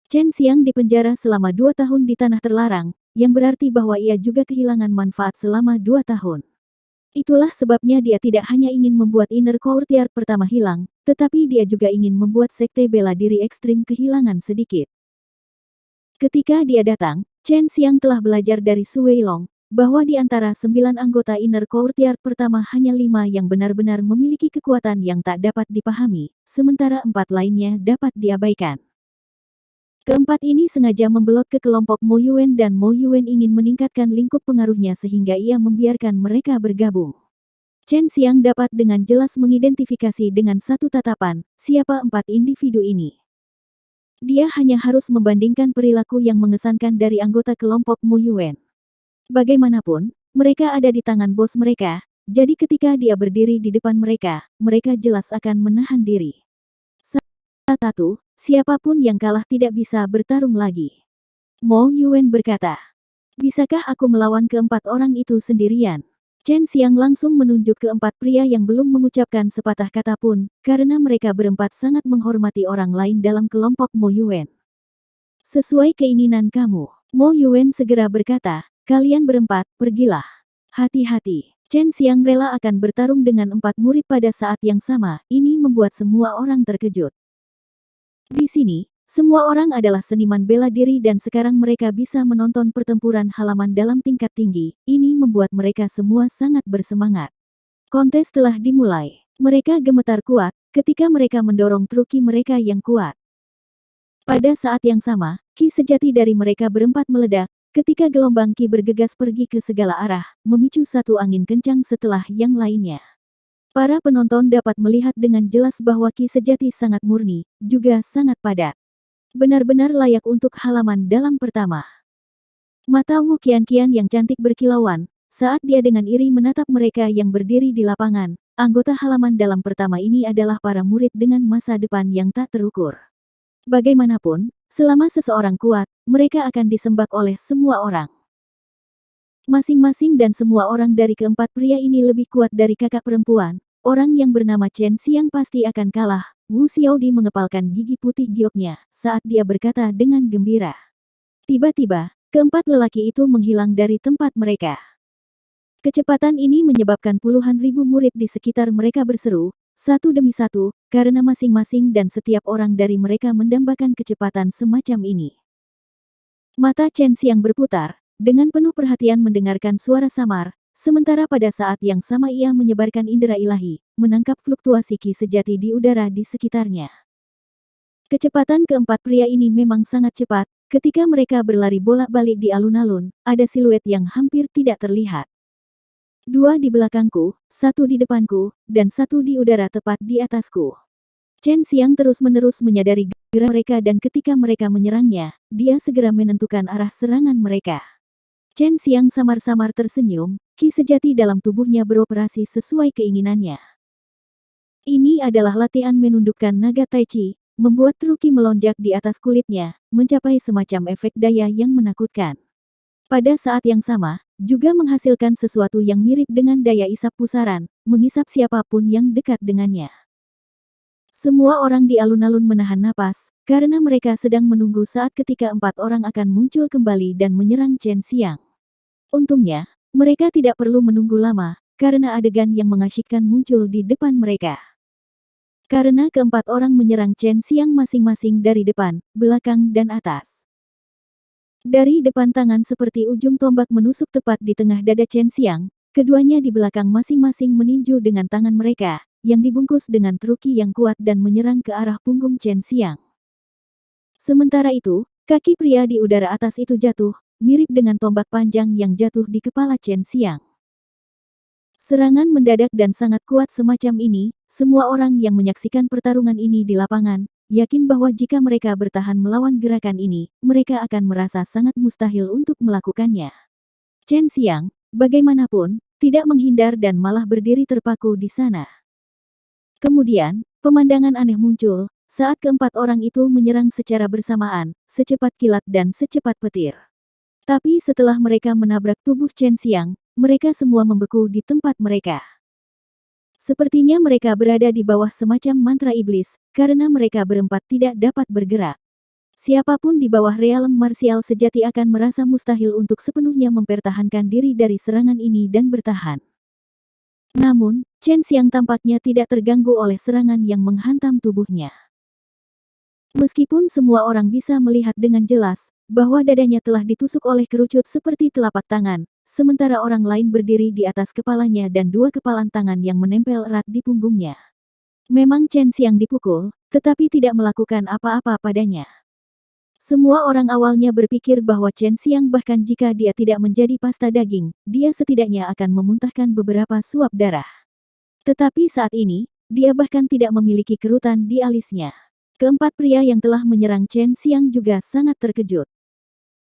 Chen Xiang dipenjara selama 2 tahun di tanah terlarang, yang berarti bahwa ia juga kehilangan manfaat selama 2 tahun. Itulah sebabnya dia tidak hanya ingin membuat Inner Courtyard pertama hilang, tetapi dia juga ingin membuat sekte bela diri ekstrim kehilangan sedikit. Ketika dia datang, Chen Xiang telah belajar dari Su Weilong, bahwa di antara 9 anggota Inner Courtyard pertama hanya 5 yang benar-benar memiliki kekuatan yang tak dapat dipahami, sementara 4 lainnya dapat diabaikan. Keempat ini sengaja membelot ke kelompok Mo Yuan dan Mo Yuan ingin meningkatkan lingkup pengaruhnya sehingga ia membiarkan mereka bergabung. Chen Xiang dapat dengan jelas mengidentifikasi dengan satu tatapan, siapa 4 individu ini. Dia hanya harus membandingkan perilaku yang mengesankan dari anggota kelompok Mo Yuan. Bagaimanapun, mereka ada di tangan bos mereka, jadi ketika dia berdiri di depan mereka, mereka jelas akan menahan diri. Satu, siapapun yang kalah tidak bisa bertarung lagi. Mo Yuan berkata, bisakah aku melawan keempat orang itu sendirian? Chen Xiang langsung menunjuk ke 4 pria yang belum mengucapkan sepatah kata pun, karena mereka berempat sangat menghormati orang lain dalam kelompok Mo Yuan. Sesuai keinginan kamu, Mo Yuan segera berkata, kalian berempat, pergilah. Hati-hati. Chen Xiang rela akan bertarung dengan 4 murid pada saat yang sama, ini membuat semua orang terkejut. Di sini, semua orang adalah seniman bela diri dan sekarang mereka bisa menonton pertempuran halaman dalam tingkat tinggi, ini membuat mereka semua sangat bersemangat. Kontes telah dimulai. Mereka gemetar kuat, ketika mereka mendorong truki mereka yang kuat. Pada saat yang sama, ki sejati dari mereka berempat meledak, ketika gelombang ki bergegas pergi ke segala arah, memicu satu angin kencang setelah yang lainnya. Para penonton dapat melihat dengan jelas bahwa ki sejati sangat murni, juga sangat padat. Benar-benar layak untuk halaman dalam pertama. Mata Wu Qianqian yang cantik berkilauan, saat dia dengan iri menatap mereka yang berdiri di lapangan. Anggota halaman dalam pertama ini adalah para murid dengan masa depan yang tak terukur. Bagaimanapun, selama seseorang kuat, mereka akan disembah oleh semua orang. Masing-masing dan semua orang dari keempat pria ini lebih kuat dari kakak perempuan. Orang yang bernama Chen Xiang pasti akan kalah. Wu Xiaodi mengepalkan gigi putih gioknya saat dia berkata dengan gembira. Tiba-tiba, keempat lelaki itu menghilang dari tempat mereka. Kecepatan ini menyebabkan puluhan ribu murid di sekitar mereka berseru, satu demi satu, karena masing-masing dan setiap orang dari mereka mendambakan kecepatan semacam ini. Mata Chen Xiang berputar, dengan penuh perhatian mendengarkan suara samar, sementara pada saat yang sama ia menyebarkan indera ilahi, menangkap fluktuasi ki sejati di udara di sekitarnya. Kecepatan keempat pria ini memang sangat cepat, ketika mereka berlari bolak-balik di alun-alun, ada siluet yang hampir tidak terlihat. 2 di belakangku, 1 di depanku, dan 1 di udara tepat di atasku. Chen Xiang terus-menerus menyadari gerak mereka dan ketika mereka menyerangnya, dia segera menentukan arah serangan mereka. Chen Xiang samar-samar tersenyum, ki sejati dalam tubuhnya beroperasi sesuai keinginannya. Ini adalah latihan menundukkan naga Tai Chi, membuat truki melonjak di atas kulitnya, mencapai semacam efek daya yang menakutkan. Pada saat yang sama, juga menghasilkan sesuatu yang mirip dengan daya isap pusaran, mengisap siapapun yang dekat dengannya. Semua orang di alun-alun menahan napas, karena mereka sedang menunggu saat ketika 4 orang akan muncul kembali dan menyerang Chen Xiang. Untungnya, mereka tidak perlu menunggu lama, karena adegan yang mengasyikkan muncul di depan mereka. Karena keempat orang menyerang Chen Xiang masing-masing dari depan, belakang dan atas. Dari depan tangan seperti ujung tombak menusuk tepat di tengah dada Chen Xiang, keduanya di belakang masing-masing meninju dengan tangan mereka, yang dibungkus dengan truki yang kuat dan menyerang ke arah punggung Chen Xiang. Sementara itu, kaki pria di udara atas itu jatuh, mirip dengan tombak panjang yang jatuh di kepala Chen Xiang. Serangan mendadak dan sangat kuat semacam ini, semua orang yang menyaksikan pertarungan ini di lapangan, yakin bahwa jika mereka bertahan melawan gerakan ini, mereka akan merasa sangat mustahil untuk melakukannya. Chen Xiang, bagaimanapun, tidak menghindar dan malah berdiri terpaku di sana. Kemudian, pemandangan aneh muncul, saat keempat orang itu menyerang secara bersamaan, secepat kilat dan secepat petir. Tapi setelah mereka menabrak tubuh Chen Xiang, mereka semua membeku di tempat mereka. Sepertinya mereka berada di bawah semacam mantra iblis, karena mereka berempat tidak dapat bergerak. Siapapun di bawah realem marsial sejati akan merasa mustahil untuk sepenuhnya mempertahankan diri dari serangan ini dan bertahan. Namun, Chen Xiang tampaknya tidak terganggu oleh serangan yang menghantam tubuhnya. Meskipun semua orang bisa melihat dengan jelas bahwa dadanya telah ditusuk oleh kerucut seperti telapak tangan, sementara orang lain berdiri di atas kepalanya dan dua kepalan tangan yang menempel erat di punggungnya. Memang Chen Xiang dipukul, tetapi tidak melakukan apa-apa padanya. Semua orang awalnya berpikir bahwa Chen Xiang bahkan jika dia tidak menjadi pasta daging, dia setidaknya akan memuntahkan beberapa suap darah. Tetapi saat ini, dia bahkan tidak memiliki kerutan di alisnya. Keempat pria yang telah menyerang Chen Xiang juga sangat terkejut.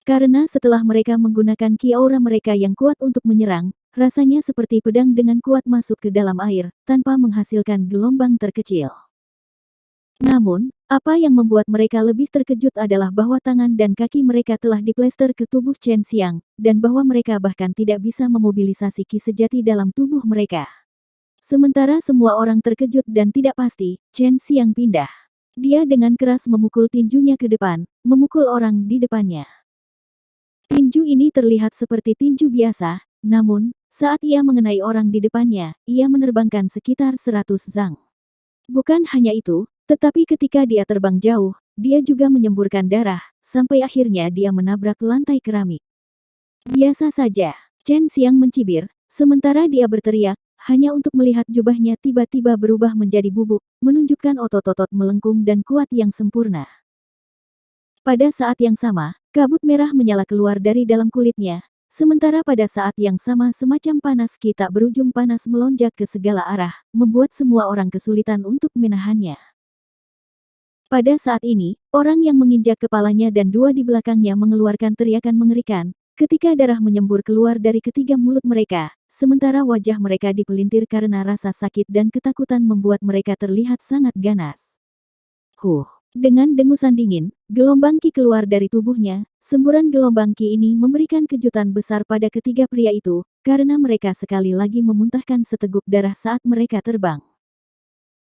Karena setelah mereka menggunakan ki aura mereka yang kuat untuk menyerang, rasanya seperti pedang dengan kuat masuk ke dalam air, tanpa menghasilkan gelombang terkecil. Namun, apa yang membuat mereka lebih terkejut adalah bahwa tangan dan kaki mereka telah diplester ke tubuh Chen Xiang, dan bahwa mereka bahkan tidak bisa memobilisasi ki sejati dalam tubuh mereka. Sementara semua orang terkejut dan tidak pasti, Chen Xiang pindah. Dia dengan keras memukul tinjunya ke depan, memukul orang di depannya. Tinju ini terlihat seperti tinju biasa, namun, saat ia mengenai orang di depannya, ia menerbangkan sekitar 100 zang. Bukan hanya itu, tetapi ketika dia terbang jauh, dia juga menyemburkan darah, sampai akhirnya dia menabrak lantai keramik. Biasa saja, Chen Xiang mencibir, sementara dia berteriak, hanya untuk melihat jubahnya tiba-tiba berubah menjadi bubuk, menunjukkan otot-otot melengkung dan kuat yang sempurna. Pada saat yang sama, kabut merah menyala keluar dari dalam kulitnya, sementara pada saat yang sama semacam panas ki tak berujung panas melonjak ke segala arah, membuat semua orang kesulitan untuk menahannya. Pada saat ini, orang yang menginjak kepalanya dan dua di belakangnya mengeluarkan teriakan mengerikan, ketika darah menyembur keluar dari ketiga mulut mereka, sementara wajah mereka dipelintir karena rasa sakit dan ketakutan membuat mereka terlihat sangat ganas. Dengan dengusan dingin, gelombang ki keluar dari tubuhnya, semburan gelombang ki ini memberikan kejutan besar pada ketiga pria itu, karena mereka sekali lagi memuntahkan seteguk darah saat mereka terbang.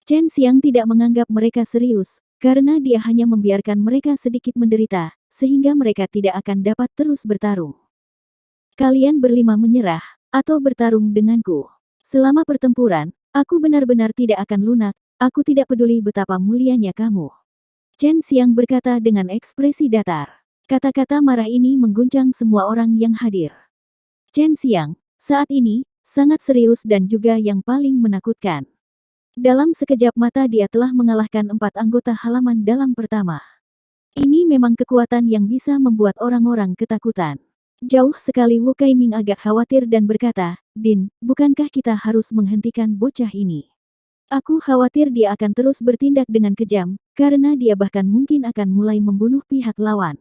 Chen Xiang tidak menganggap mereka serius, karena dia hanya membiarkan mereka sedikit menderita, sehingga mereka tidak akan dapat terus bertarung. Kalian berlima menyerah, atau bertarung denganku. Selama pertempuran, aku benar-benar tidak akan lunak, aku tidak peduli betapa mulianya kamu. Chen Xiang berkata dengan ekspresi datar. Kata-kata marah ini mengguncang semua orang yang hadir. Chen Xiang, saat ini, sangat serius dan juga yang paling menakutkan. Dalam sekejap mata dia telah mengalahkan 4 anggota halaman dalam pertama. Ini memang kekuatan yang bisa membuat orang-orang ketakutan. Jauh sekali Wu Kaiming agak khawatir dan berkata, Din, bukankah kita harus menghentikan bocah ini? Aku khawatir dia akan terus bertindak dengan kejam, karena dia bahkan mungkin akan mulai membunuh pihak lawan.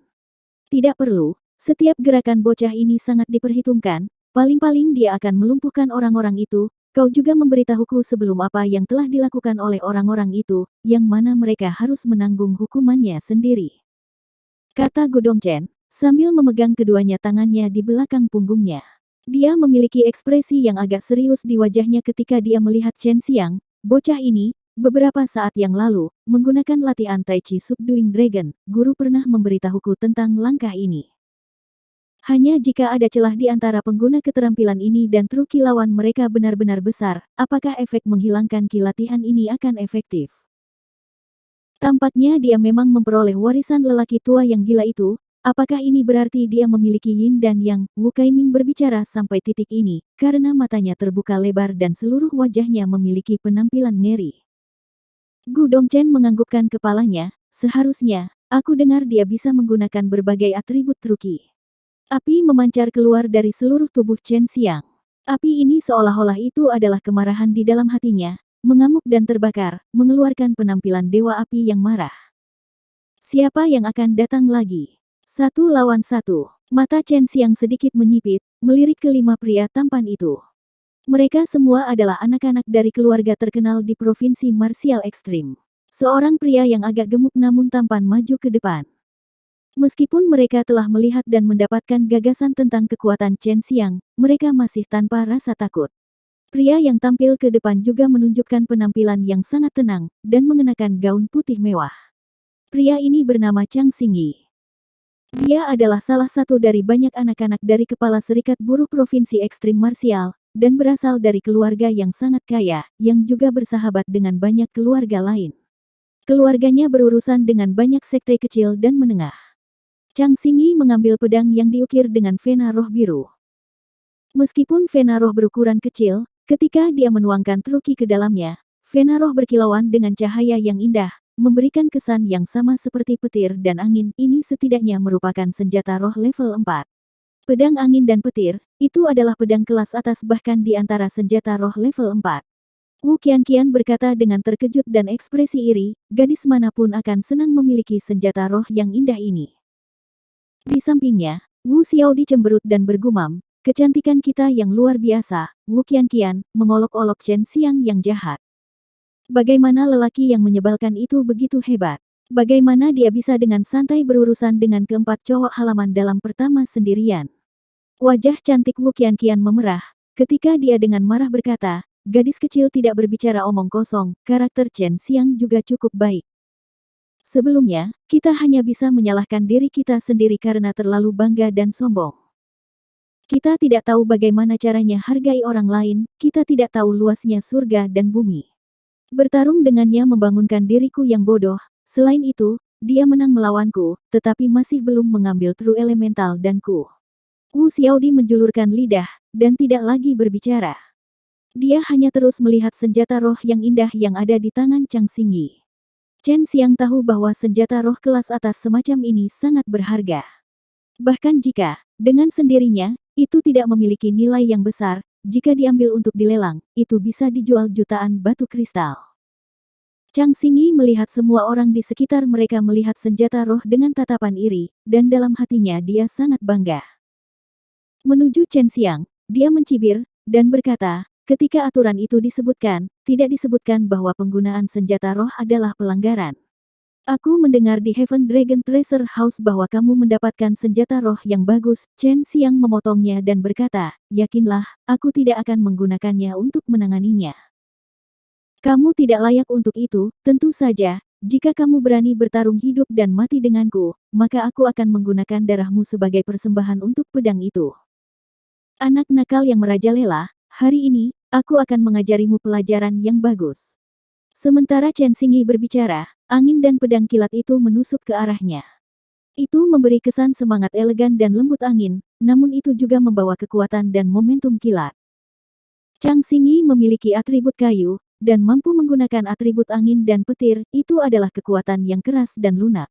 Tidak perlu, setiap gerakan bocah ini sangat diperhitungkan, paling-paling dia akan melumpuhkan orang-orang itu. Kau juga memberitahuku sebelum apa yang telah dilakukan oleh orang-orang itu, yang mana mereka harus menanggung hukumannya sendiri. Kata Gudong Chen, sambil memegang keduanya tangannya di belakang punggungnya. Dia memiliki ekspresi yang agak serius di wajahnya ketika dia melihat Chen Xiang, bocah ini, beberapa saat yang lalu, menggunakan latihan Tai Chi Subduing Dragon, guru pernah memberitahuku tentang langkah ini. Hanya jika ada celah di antara pengguna keterampilan ini dan truk lawan mereka benar-benar besar, apakah efek menghilangkan ki latihan ini akan efektif? Tampaknya dia memang memperoleh warisan lelaki tua yang gila itu. Apakah ini berarti dia memiliki yin dan yang? Wu Kaiming berbicara sampai titik ini, karena matanya terbuka lebar dan seluruh wajahnya memiliki penampilan ngeri. Gu Dongchen menganggukkan kepalanya, seharusnya, aku dengar dia bisa menggunakan berbagai atribut truki. Api memancar keluar dari seluruh tubuh Chen Xiang. Api ini seolah-olah itu adalah kemarahan di dalam hatinya, mengamuk dan terbakar, mengeluarkan penampilan dewa api yang marah. Siapa yang akan datang lagi? 1 lawan 1. Mata Chen Xiang sedikit menyipit, melirik ke 5 pria tampan itu. Mereka semua adalah anak-anak dari keluarga terkenal di provinsi marsial ekstrim. Seorang pria yang agak gemuk namun tampan maju ke depan. Meskipun mereka telah melihat dan mendapatkan gagasan tentang kekuatan Chen Xiang, mereka masih tanpa rasa takut. Pria yang tampil ke depan juga menunjukkan penampilan yang sangat tenang, dan mengenakan gaun putih mewah. Pria ini bernama Chang Xingyi. Dia adalah salah satu dari banyak anak-anak dari Kepala Serikat Buruh Provinsi Ekstrim Marsial, dan berasal dari keluarga yang sangat kaya, yang juga bersahabat dengan banyak keluarga lain. Keluarganya berurusan dengan banyak sekte kecil dan menengah. Chang Xingyi mengambil pedang yang diukir dengan vena roh biru. Meskipun vena roh berukuran kecil, ketika dia menuangkan truki ke dalamnya, vena roh berkilauan dengan cahaya yang indah, memberikan kesan yang sama seperti petir dan angin. Ini setidaknya merupakan senjata roh level 4. Pedang angin dan petir, itu adalah pedang kelas atas bahkan di antara senjata roh level 4. Wu Qianqian berkata dengan terkejut dan ekspresi iri, gadis manapun akan senang memiliki senjata roh yang indah ini. Di sampingnya, Wu Xiaodi cemberut dan bergumam, kecantikan kita yang luar biasa. Wu Qianqian mengolok-olok Chen Xiang yang jahat. Bagaimana lelaki yang menyebalkan itu begitu hebat? Bagaimana dia bisa dengan santai berurusan dengan keempat cowok halaman dalam pertama sendirian? Wajah cantik Wu Qianqian memerah, ketika dia dengan marah berkata, gadis kecil tidak berbicara omong kosong, karakter Chen Xiang juga cukup baik. Sebelumnya, kita hanya bisa menyalahkan diri kita sendiri karena terlalu bangga dan sombong. Kita tidak tahu bagaimana caranya hargai orang lain, kita tidak tahu luasnya surga dan bumi. Bertarung dengannya membangunkan diriku yang bodoh, selain itu, dia menang melawanku, tetapi masih belum mengambil true elemental dan ku. Wu Xiaodi menjulurkan lidah, dan tidak lagi berbicara. Dia hanya terus melihat senjata roh yang indah yang ada di tangan Chang Xingyi. Chen Xiang tahu bahwa senjata roh kelas atas semacam ini sangat berharga. Bahkan jika, dengan sendirinya, itu tidak memiliki nilai yang besar, jika diambil untuk dilelang, itu bisa dijual jutaan batu kristal. Chang Xingyi melihat semua orang di sekitar mereka melihat senjata roh dengan tatapan iri, dan dalam hatinya dia sangat bangga. Menuju Chen Xiang, dia mencibir, dan berkata, ketika aturan itu disebutkan, tidak disebutkan bahwa penggunaan senjata roh adalah pelanggaran. Aku mendengar di Heaven Dragon Treasure House bahwa kamu mendapatkan senjata roh yang bagus. Chen Xiang memotongnya dan berkata, yakinlah, aku tidak akan menggunakannya untuk menanganinya. Kamu tidak layak untuk itu, tentu saja, jika kamu berani bertarung hidup dan mati denganku, maka aku akan menggunakan darahmu sebagai persembahan untuk pedang itu. Anak nakal yang merajalela, hari ini, aku akan mengajarimu pelajaran yang bagus. Sementara Chen Xingyi berbicara, angin dan pedang kilat itu menusuk ke arahnya. Itu memberi kesan semangat elegan dan lembut angin, namun itu juga membawa kekuatan dan momentum kilat. Chang Xingyi memiliki atribut kayu, dan mampu menggunakan atribut angin dan petir, itu adalah kekuatan yang keras dan lunak.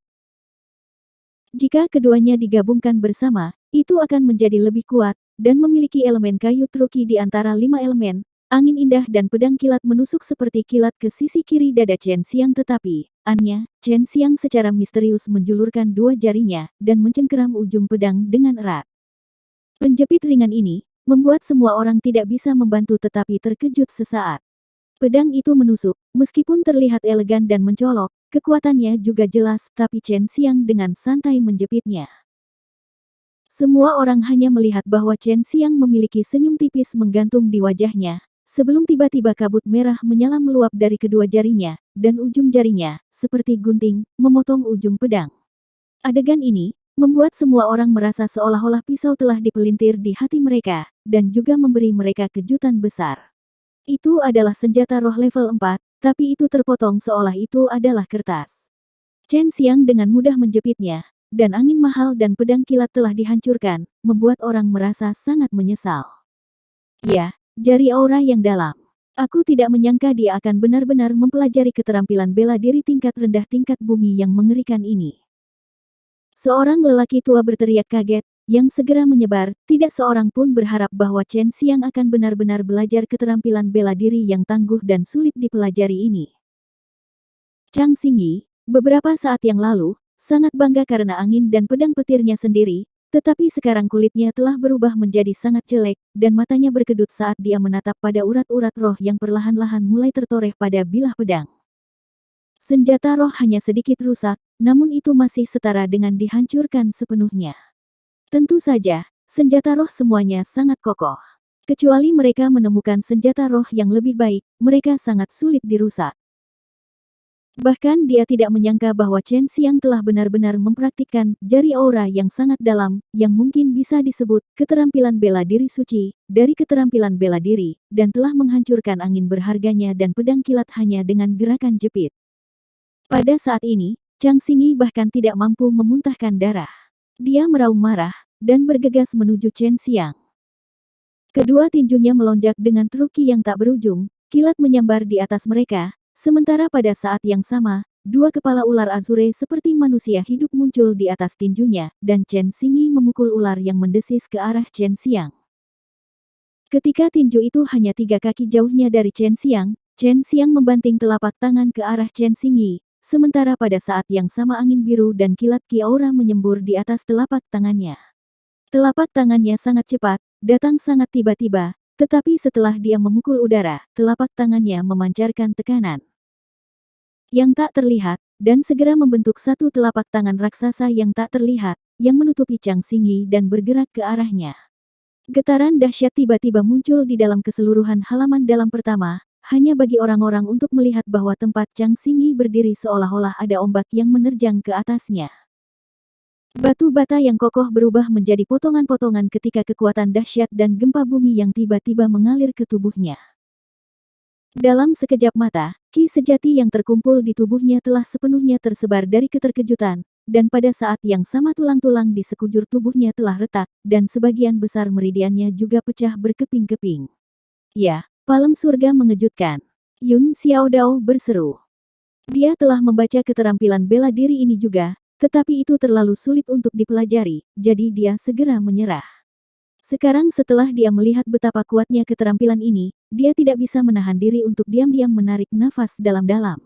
Jika keduanya digabungkan bersama, itu akan menjadi lebih kuat, dan memiliki elemen kayu truki di antara 5 elemen. Angin indah dan pedang kilat menusuk seperti kilat ke sisi kiri dada Chen Xiang tetapi, anehnya, Chen Xiang secara misterius menjulurkan 2 jarinya, dan mencengkeram ujung pedang dengan erat. Penjepit ringan ini, membuat semua orang tidak bisa membantu tetapi terkejut sesaat. Pedang itu menusuk, meskipun terlihat elegan dan mencolok, kekuatannya juga jelas, tapi Chen Xiang dengan santai menjepitnya. Semua orang hanya melihat bahwa Chen Xiang memiliki senyum tipis menggantung di wajahnya, sebelum tiba-tiba kabut merah menyala meluap dari kedua jarinya, dan ujung jarinya, seperti gunting, memotong ujung pedang. Adegan ini, membuat semua orang merasa seolah-olah pisau telah dipelintir di hati mereka, dan juga memberi mereka kejutan besar. Itu adalah senjata roh level 4, tapi itu terpotong seolah itu adalah kertas. Chen Xiang dengan mudah menjepitnya, dan angin mahal dan pedang kilat telah dihancurkan, membuat orang merasa sangat menyesal. Ya, jari aura yang dalam. Aku tidak menyangka dia akan benar-benar mempelajari keterampilan bela diri tingkat rendah tingkat bumi yang mengerikan ini. Seorang lelaki tua berteriak kaget, yang segera menyebar, tidak seorang pun berharap bahwa Chen Xiang akan benar-benar belajar keterampilan bela diri yang tangguh dan sulit dipelajari ini. Chang Xingyi, beberapa saat yang lalu, sangat bangga karena angin dan pedang petirnya sendiri, tetapi sekarang kulitnya telah berubah menjadi sangat jelek, dan matanya berkedut saat dia menatap pada urat-urat roh yang perlahan-lahan mulai tertoreh pada bilah pedang. Senjata roh hanya sedikit rusak, namun itu masih setara dengan dihancurkan sepenuhnya. Tentu saja, senjata roh semuanya sangat kokoh. Kecuali mereka menemukan senjata roh yang lebih baik, mereka sangat sulit dirusak. Bahkan dia tidak menyangka bahwa Chen Xiang telah benar-benar mempraktikkan jari aura yang sangat dalam, yang mungkin bisa disebut keterampilan bela diri suci, dari keterampilan bela diri, dan telah menghancurkan angin berharganya dan pedang kilat hanya dengan gerakan jepit. Pada saat ini, Chang Xingyi bahkan tidak mampu memuntahkan darah. Dia meraung marah, dan bergegas menuju Chen Xiang. Kedua tinjunya melonjak dengan truki yang tak berujung, kilat menyambar di atas mereka. Sementara pada saat yang sama, dua kepala ular azure seperti manusia hidup muncul di atas tinjunya, dan Chen Xingyi memukul ular yang mendesis ke arah Chen Xiang. Ketika tinju itu hanya 3 kaki jauhnya dari Chen Xiang membanting telapak tangan ke arah Chen Xingyi, sementara pada saat yang sama angin biru dan kilat Ki Aura menyembur di atas telapak tangannya. Telapak tangannya sangat cepat, datang sangat tiba-tiba, tetapi setelah dia memukul udara, telapak tangannya memancarkan tekanan yang tak terlihat, dan segera membentuk satu telapak tangan raksasa yang tak terlihat, yang menutupi Chang Xingyi dan bergerak ke arahnya. Getaran dahsyat tiba-tiba muncul di dalam keseluruhan halaman dalam pertama, hanya bagi orang-orang untuk melihat bahwa tempat Chang Xingyi berdiri seolah-olah ada ombak yang menerjang ke atasnya. Batu bata yang kokoh berubah menjadi potongan-potongan ketika kekuatan dahsyat dan gempa bumi yang tiba-tiba mengalir ke tubuhnya. Dalam sekejap mata, ki sejati yang terkumpul di tubuhnya telah sepenuhnya tersebar dari keterkejutan, dan pada saat yang sama tulang-tulang di sekujur tubuhnya telah retak, dan sebagian besar meridiannya juga pecah berkeping-keping. Ya, palem surga mengejutkan. Yun Xiaodao berseru. Dia telah membaca keterampilan bela diri ini juga, tetapi itu terlalu sulit untuk dipelajari, jadi dia segera menyerah. Sekarang setelah dia melihat betapa kuatnya keterampilan ini, dia tidak bisa menahan diri untuk diam-diam menarik nafas dalam-dalam.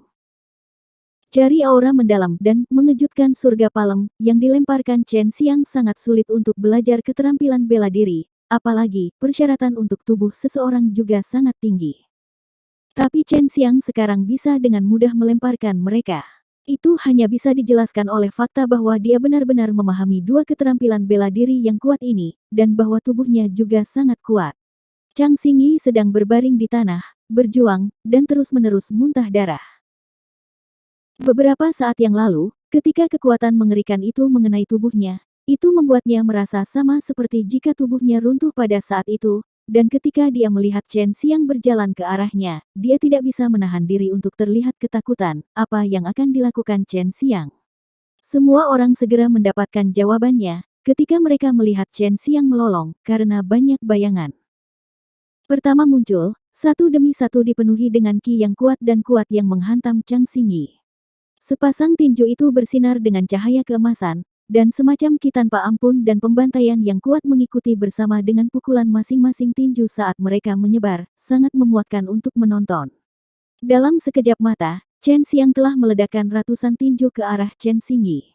Jari aura mendalam dan mengejutkan surga palem yang dilemparkan Chen Xiang sangat sulit untuk belajar keterampilan bela diri, apalagi persyaratan untuk tubuh seseorang juga sangat tinggi. Tapi Chen Xiang sekarang bisa dengan mudah melemparkan mereka. Itu hanya bisa dijelaskan oleh fakta bahwa dia benar-benar memahami dua keterampilan bela diri yang kuat ini, dan bahwa tubuhnya juga sangat kuat. Chang Xingyi sedang berbaring di tanah, berjuang, dan terus-menerus muntah darah. Beberapa saat yang lalu, ketika kekuatan mengerikan itu mengenai tubuhnya, itu membuatnya merasa sama seperti jika tubuhnya runtuh pada saat itu, dan ketika dia melihat Chen Xiang berjalan ke arahnya, dia tidak bisa menahan diri untuk terlihat ketakutan, apa yang akan dilakukan Chen Xiang. Semua orang segera mendapatkan jawabannya, ketika mereka melihat Chen Xiang melolong, karena banyak bayangan. Pertama muncul, satu demi satu dipenuhi dengan ki yang kuat dan kuat yang menghantam Chang Xingyi. Sepasang tinju itu bersinar dengan cahaya keemasan, dan semacam ki tanpa ampun dan pembantaian yang kuat mengikuti bersama dengan pukulan masing-masing tinju saat mereka menyebar, sangat memuatkan untuk menonton. Dalam sekejap mata, Chen Xiang telah meledakkan ratusan tinju ke arah Chen Xingyi.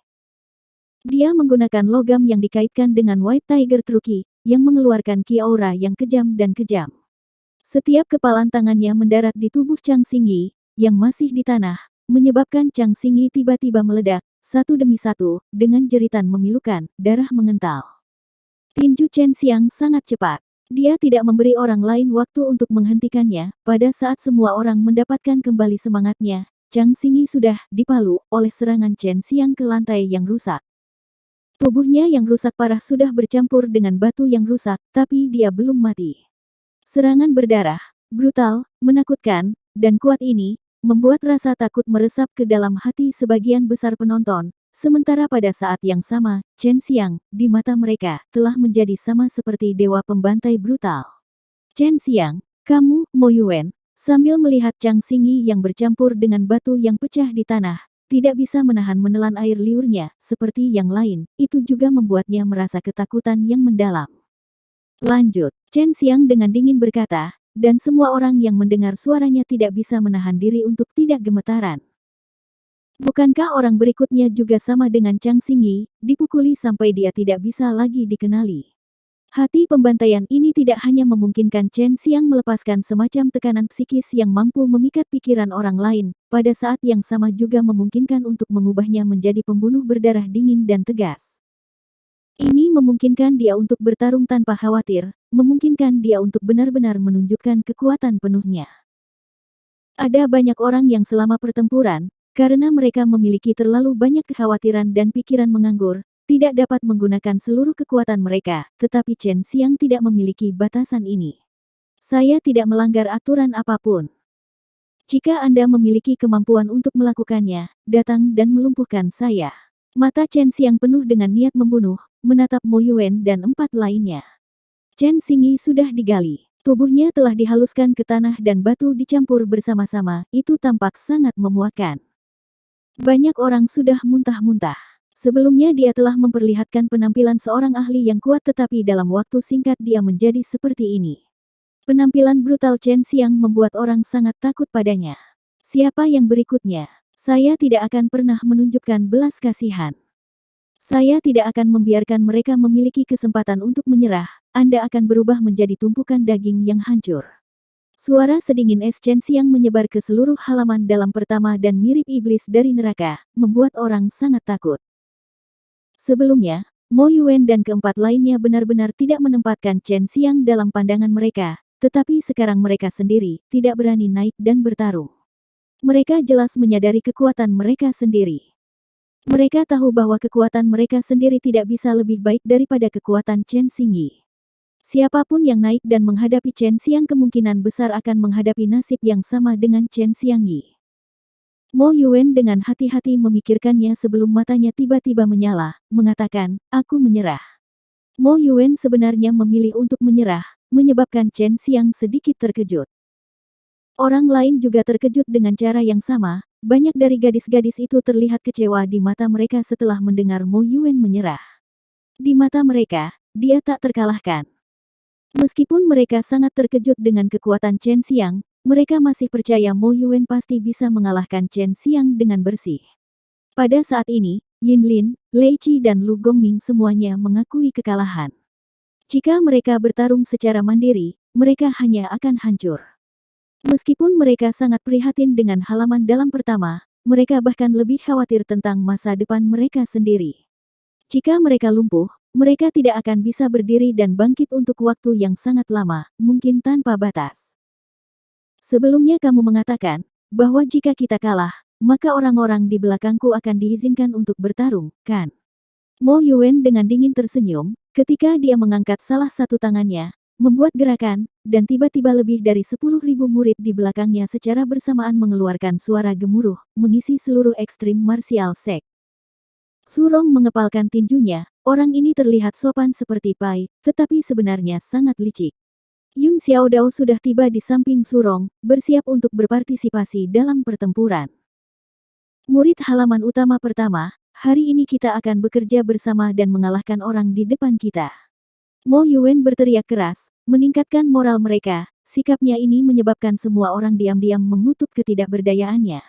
Dia menggunakan logam yang dikaitkan dengan White Tiger Truki, yang mengeluarkan ki aura yang kejam dan kejam. Setiap kepalan tangannya mendarat di tubuh Chang Xingyi, yang masih di tanah, menyebabkan Chang Xingyi tiba-tiba meledak, satu demi satu, dengan jeritan memilukan, darah mengental. Tinju Chen Xiang sangat cepat. Dia tidak memberi orang lain waktu untuk menghentikannya. Pada saat semua orang mendapatkan kembali semangatnya, Chang Xingyi sudah dipalu oleh serangan Chen Xiang ke lantai yang rusak. Tubuhnya yang rusak parah sudah bercampur dengan batu yang rusak, tapi dia belum mati. Serangan berdarah, brutal, menakutkan, dan kuat ini, membuat rasa takut meresap ke dalam hati sebagian besar penonton, sementara pada saat yang sama, Chen Xiang, di mata mereka, telah menjadi sama seperti dewa pembantai brutal. Chen Xiang, kamu, Mo Yuan, sambil melihat Chang Xingyi yang bercampur dengan batu yang pecah di tanah, tidak bisa menahan menelan air liurnya, seperti yang lain, itu juga membuatnya merasa ketakutan yang mendalam. Lanjut, Chen Xiang dengan dingin berkata, dan semua orang yang mendengar suaranya tidak bisa menahan diri untuk tidak gemetaran. Bukankah orang berikutnya juga sama dengan Chang Xingyi, dipukuli sampai dia tidak bisa lagi dikenali? Hati pembantaian ini tidak hanya memungkinkan Chen Xiang melepaskan semacam tekanan psikis yang mampu memikat pikiran orang lain, pada saat yang sama juga memungkinkan untuk mengubahnya menjadi pembunuh berdarah dingin dan tegas. Ini memungkinkan dia untuk bertarung tanpa khawatir, memungkinkan dia untuk benar-benar menunjukkan kekuatan penuhnya. Ada banyak orang yang selama pertempuran, karena mereka memiliki terlalu banyak kekhawatiran dan pikiran menganggur, tidak dapat menggunakan seluruh kekuatan mereka, tetapi Chen Xiang tidak memiliki batasan ini. Saya tidak melanggar aturan apapun. Jika Anda memiliki kemampuan untuk melakukannya, datang dan melumpuhkan saya. Mata Chen Xiang penuh dengan niat membunuh, menatap Mo Yuan dan 4 lainnya. Chen Xingyi sudah digali. Tubuhnya telah dihaluskan ke tanah dan batu dicampur bersama-sama, itu tampak sangat memuakkan. Banyak orang sudah muntah-muntah. Sebelumnya dia telah memperlihatkan penampilan seorang ahli yang kuat tetapi dalam waktu singkat dia menjadi seperti ini. Penampilan brutal Chen Xiang membuat orang sangat takut padanya. Siapa yang berikutnya? Saya tidak akan pernah menunjukkan belas kasihan. Saya tidak akan membiarkan mereka memiliki kesempatan untuk menyerah. Anda akan berubah menjadi tumpukan daging yang hancur. Suara sedingin es Chen Xiang menyebar ke seluruh halaman dalam pertama dan mirip iblis dari neraka, membuat orang sangat takut. Sebelumnya, Mo Yuan dan keempat lainnya benar-benar tidak menempatkan Chen Xiang dalam pandangan mereka, tetapi sekarang mereka sendiri tidak berani naik dan bertarung. Mereka jelas menyadari kekuatan mereka sendiri. Mereka tahu bahwa kekuatan mereka sendiri tidak bisa lebih baik daripada kekuatan Chen Xingyi. Siapapun yang naik dan menghadapi Chen Xiang kemungkinan besar akan menghadapi nasib yang sama dengan Chen Xiangyi. Mo Yuan dengan hati-hati memikirkannya sebelum matanya tiba-tiba menyala, mengatakan, "Aku menyerah." Mo Yuan sebenarnya memilih untuk menyerah, menyebabkan Chen Xiang sedikit terkejut. Orang lain juga terkejut dengan cara yang sama, banyak dari gadis-gadis itu terlihat kecewa di mata mereka setelah mendengar Mo Yuan menyerah. Di mata mereka, dia tak terkalahkan. Meskipun mereka sangat terkejut dengan kekuatan Chen Xiang, mereka masih percaya Mo Yuan pasti bisa mengalahkan Chen Xiang dengan bersih. Pada saat ini, Yin Lin, Lei Qi dan Lu Gongming semuanya mengakui kekalahan. Jika mereka bertarung secara mandiri, mereka hanya akan hancur. Meskipun mereka sangat prihatin dengan halaman dalam pertama, mereka bahkan lebih khawatir tentang masa depan mereka sendiri. Jika mereka lumpuh, mereka tidak akan bisa berdiri dan bangkit untuk waktu yang sangat lama, mungkin tanpa batas. Sebelumnya kamu mengatakan bahwa jika kita kalah, maka orang-orang di belakangku akan diizinkan untuk bertarung, kan? Mo Yuan dengan dingin tersenyum, ketika dia mengangkat salah satu tangannya, membuat gerakan, dan tiba-tiba lebih dari 10.000 murid di belakangnya secara bersamaan mengeluarkan suara gemuruh, mengisi seluruh ekstrim martial sect. Surong mengepalkan tinjunya, orang ini terlihat sopan seperti Pai, tetapi sebenarnya sangat licik. Yung Xiaodao sudah tiba di samping Surong, bersiap untuk berpartisipasi dalam pertempuran. Murid halaman utama pertama, hari ini kita akan bekerja bersama dan mengalahkan orang di depan kita. Mo Yuan berteriak keras, meningkatkan moral mereka, sikapnya ini menyebabkan semua orang diam-diam mengutuk ketidakberdayaannya.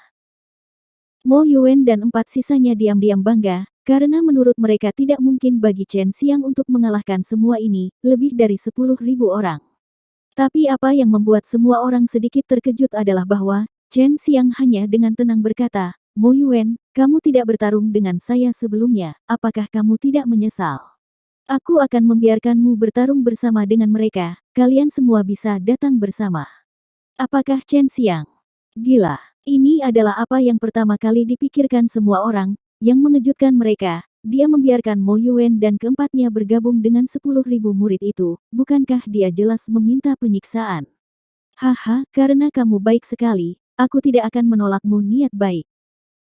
Mo Yuan dan 4 sisanya diam-diam bangga, karena menurut mereka tidak mungkin bagi Chen Xiang untuk mengalahkan semua ini, lebih dari 10.000 orang. Tapi apa yang membuat semua orang sedikit terkejut adalah bahwa, Chen Xiang hanya dengan tenang berkata, "Mo Yuan, kamu tidak bertarung dengan saya sebelumnya, apakah kamu tidak menyesal? Aku akan membiarkanmu bertarung bersama dengan mereka, kalian semua bisa datang bersama." Apakah Chen Xiang gila? Ini adalah apa yang pertama kali dipikirkan semua orang, yang mengejutkan mereka. Dia membiarkan Mo Yuan dan keempatnya bergabung dengan 10.000 murid itu, bukankah dia jelas meminta penyiksaan? Haha, karena kamu baik sekali, aku tidak akan menolakmu niat baik.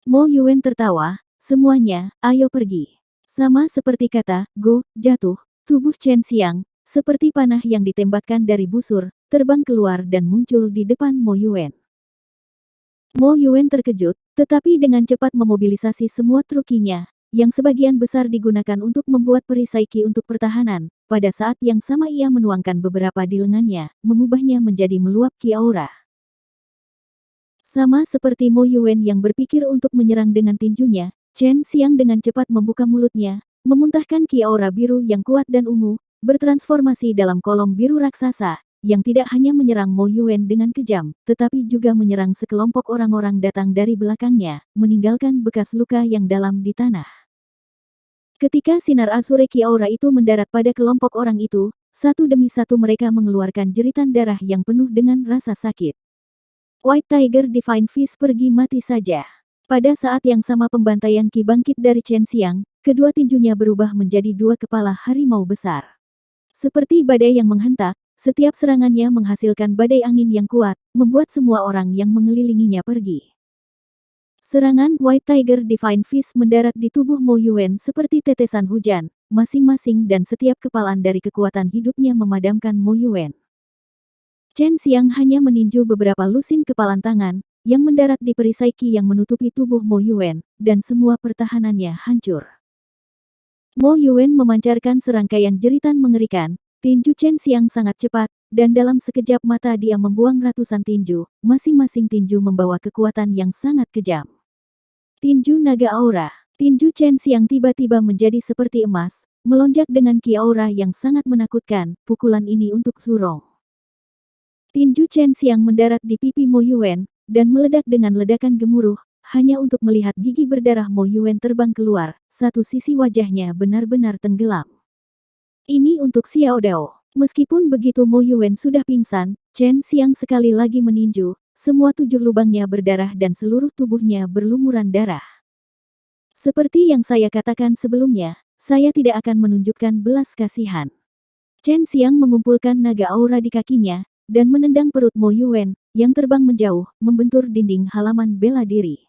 Mo Yuan tertawa, semuanya, ayo pergi. Sama seperti kata, go, jatuh, tubuh Chen Xiang, seperti panah yang ditembakkan dari busur, terbang keluar dan muncul di depan Mo Yuan. Mo Yuan terkejut, tetapi dengan cepat memobilisasi semua trukinya, yang sebagian besar digunakan untuk membuat perisai Qi untuk pertahanan. Pada saat yang sama ia menuangkan beberapa di lengannya, mengubahnya menjadi meluap Qi aura. Sama seperti Mo Yuan yang berpikir untuk menyerang dengan tinjunya, Chen Xiang dengan cepat membuka mulutnya, memuntahkan Qi aura biru yang kuat dan ungu, bertransformasi dalam kolom biru raksasa, yang tidak hanya menyerang Mo Yuan dengan kejam, tetapi juga menyerang sekelompok orang-orang datang dari belakangnya, meninggalkan bekas luka yang dalam di tanah. Ketika sinar Azure Qi aura itu mendarat pada kelompok orang itu, satu demi satu mereka mengeluarkan jeritan darah yang penuh dengan rasa sakit. White Tiger Divine Fist pergi mati saja. Pada saat yang sama pembantaian Qi bangkit dari Chen Xiang, kedua tinjunya berubah menjadi dua kepala harimau besar. Seperti badai yang menghentak, setiap serangannya menghasilkan badai angin yang kuat, membuat semua orang yang mengelilinginya pergi. Serangan White Tiger Divine Fist mendarat di tubuh Mo Yuan seperti tetesan hujan, masing-masing dan setiap kepalan dari kekuatan hidupnya memadamkan Mo Yuan. Chen Xiang hanya meninju beberapa lusin kepalan tangan, yang mendarat di perisai Qi yang menutupi tubuh Mo Yuan, dan semua pertahanannya hancur. Mo Yuan memancarkan serangkaian jeritan mengerikan, tinju Chen Xiang sangat cepat, dan dalam sekejap mata dia membuang ratusan tinju, masing-masing tinju membawa kekuatan yang sangat kejam. Tinju Naga Aura. Tinju Chen Xiang tiba-tiba menjadi seperti emas, melonjak dengan Qi Aura yang sangat menakutkan, pukulan ini untuk Zurong. Tinju Chen Xiang mendarat di pipi Mo Yuan, dan meledak dengan ledakan gemuruh, hanya untuk melihat gigi berdarah Mo Yuan terbang keluar, satu sisi wajahnya benar-benar tenggelam. Ini untuk Xiao Dao. Meskipun begitu Mo Yuan sudah pingsan, Chen Xiang sekali lagi meninju, semua 7 lubangnya berdarah dan seluruh tubuhnya berlumuran darah. Seperti yang saya katakan sebelumnya, saya tidak akan menunjukkan belas kasihan. Chen Xiang mengumpulkan naga aura di kakinya, dan menendang perut Mo Yuan, yang terbang menjauh, membentur dinding halaman bela diri.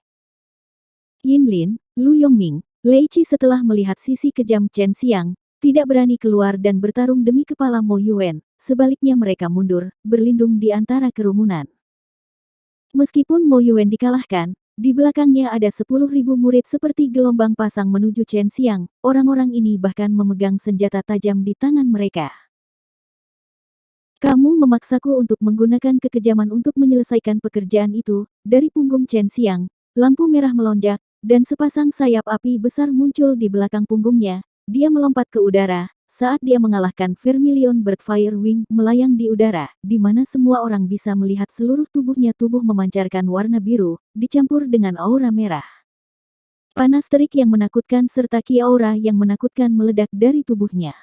Yin Lin, Lu Yongming, Lei Qi setelah melihat sisi kejam Chen Xiang, tidak berani keluar dan bertarung demi kepala Mo Yuan, sebaliknya mereka mundur, berlindung di antara kerumunan. Meskipun Mo Yuan dikalahkan, di belakangnya ada 10.000 murid seperti gelombang pasang menuju Chen Xiang, orang-orang ini bahkan memegang senjata tajam di tangan mereka. Kamu memaksaku untuk menggunakan kekejaman untuk menyelesaikan pekerjaan itu, dari punggung Chen Xiang, lampu merah melonjak, dan sepasang sayap api besar muncul di belakang punggungnya, dia melompat ke udara. Saat dia mengalahkan Vermilion Birdfire Wing melayang di udara, di mana semua orang bisa melihat seluruh tubuhnya memancarkan warna biru, dicampur dengan aura merah. Panas terik yang menakutkan serta Qi aura yang menakutkan meledak dari tubuhnya.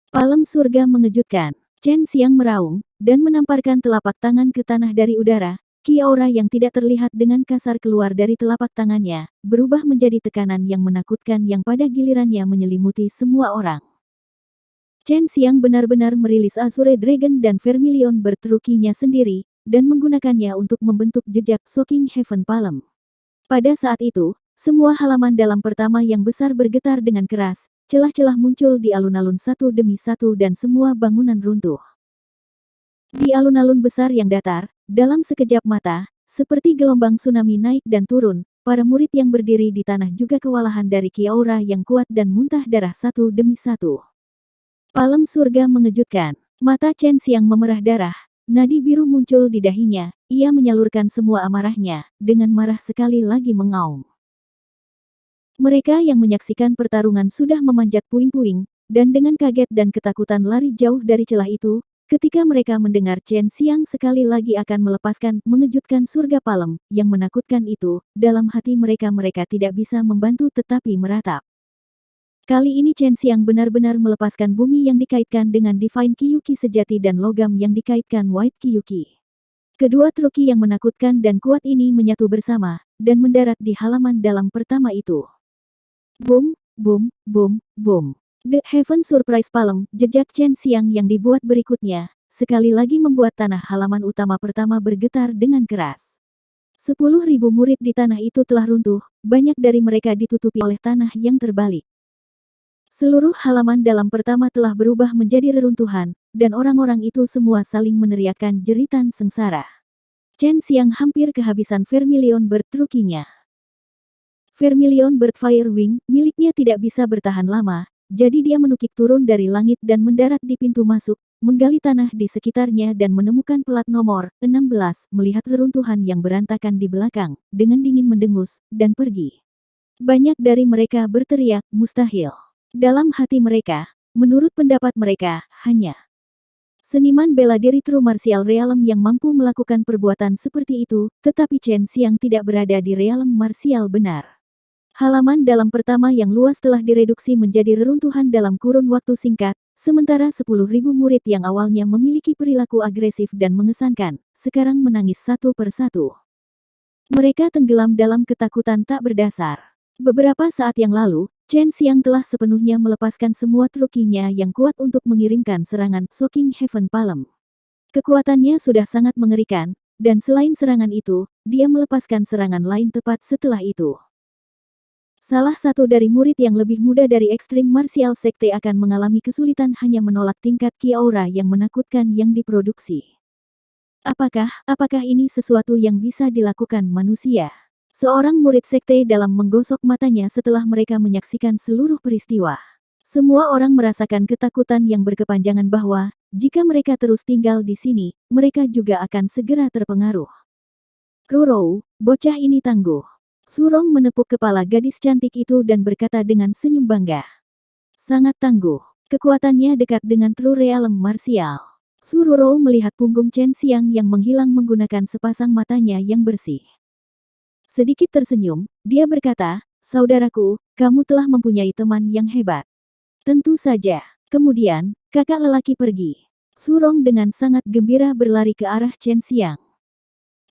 Palem surga mengejutkan. Chen Xiang meraung, dan menamparkan telapak tangan ke tanah dari udara. Qi aura yang tidak terlihat dengan kasar keluar dari telapak tangannya, berubah menjadi tekanan yang menakutkan yang pada gilirannya menyelimuti semua orang. Chen Xiang benar-benar merilis Azure Dragon dan Vermilion Bird-nya sendiri, dan menggunakannya untuk membentuk jejak Shocking Heaven Palm. Pada saat itu, semua halaman dalam pertama yang besar bergetar dengan keras, celah-celah muncul di alun-alun satu demi satu dan semua bangunan runtuh. Di alun-alun besar yang datar, dalam sekejap mata, seperti gelombang tsunami naik dan turun, para murid yang berdiri di tanah juga kewalahan dari Qi aura yang kuat dan muntah darah satu demi satu. Palem surga mengejutkan. Mata Chen Xiang memerah darah. Nadi biru muncul di dahinya. Ia menyalurkan semua amarahnya, dengan marah sekali lagi mengaum. Mereka yang menyaksikan pertarungan sudah memanjat puing-puing, dan dengan kaget dan ketakutan lari jauh dari celah itu, ketika mereka mendengar Chen Xiang sekali lagi akan melepaskan mengejutkan surga palem, yang menakutkan itu, dalam hati mereka tidak bisa membantu tetapi meratap. Kali ini Chen Xiang benar-benar melepaskan bumi yang dikaitkan dengan Divine Qiyuqi sejati dan logam yang dikaitkan White Qiyuqi. Kedua truki yang menakutkan dan kuat ini menyatu bersama, dan mendarat di halaman dalam pertama itu. Boom, boom, boom, boom. The Heaven Surprise Palm, jejak Chen Xiang yang dibuat berikutnya, sekali lagi membuat tanah halaman utama pertama bergetar dengan keras. 10.000 murid di tanah itu telah runtuh, banyak dari mereka ditutupi oleh tanah yang terbalik. Seluruh halaman dalam pertama telah berubah menjadi reruntuhan, dan orang-orang itu semua saling meneriakkan jeritan sengsara. Chen Xiang hampir kehabisan Vermilion Bird-nya. Vermilion Birdfire Wing miliknya tidak bisa bertahan lama, jadi dia menukik turun dari langit dan mendarat di pintu masuk, menggali tanah di sekitarnya dan menemukan plat nomor 16, melihat reruntuhan yang berantakan di belakang, dengan dingin mendengus, dan pergi. Banyak dari mereka berteriak, mustahil. Dalam hati mereka, menurut pendapat mereka, hanya seniman bela diri True Martial Realm yang mampu melakukan perbuatan seperti itu, tetapi Chen Xiang tidak berada di realm martial benar. Halaman dalam pertama yang luas telah direduksi menjadi reruntuhan dalam kurun waktu singkat, sementara 10.000 murid yang awalnya memiliki perilaku agresif dan mengesankan, sekarang menangis satu persatu. Mereka tenggelam dalam ketakutan tak berdasar. Beberapa saat yang lalu, Chen Xiang telah sepenuhnya melepaskan semua trukinya yang kuat untuk mengirimkan serangan Shocking Heaven Palm. Kekuatannya sudah sangat mengerikan, dan selain serangan itu, dia melepaskan serangan lain tepat setelah itu. Salah satu dari murid yang lebih muda dari Extreme Martial Sekte akan mengalami kesulitan hanya menolak tingkat Ki Aura yang menakutkan yang diproduksi. Apakah ini sesuatu yang bisa dilakukan manusia? Seorang murid sekte dalam menggosok matanya setelah mereka menyaksikan seluruh peristiwa. Semua orang merasakan ketakutan yang berkepanjangan bahwa, jika mereka terus tinggal di sini, mereka juga akan segera terpengaruh. Rurou, bocah ini tangguh. Surong menepuk kepala gadis cantik itu dan berkata dengan senyum bangga. Sangat tangguh. Kekuatannya dekat dengan True Realm Martial. Sururou melihat punggung Chen Xiang yang menghilang menggunakan sepasang matanya yang bersih. Sedikit tersenyum, dia berkata, "Saudaraku, kamu telah mempunyai teman yang hebat." Tentu saja. Kemudian, kakak lelaki pergi. Surong dengan sangat gembira berlari ke arah Chen Xiang.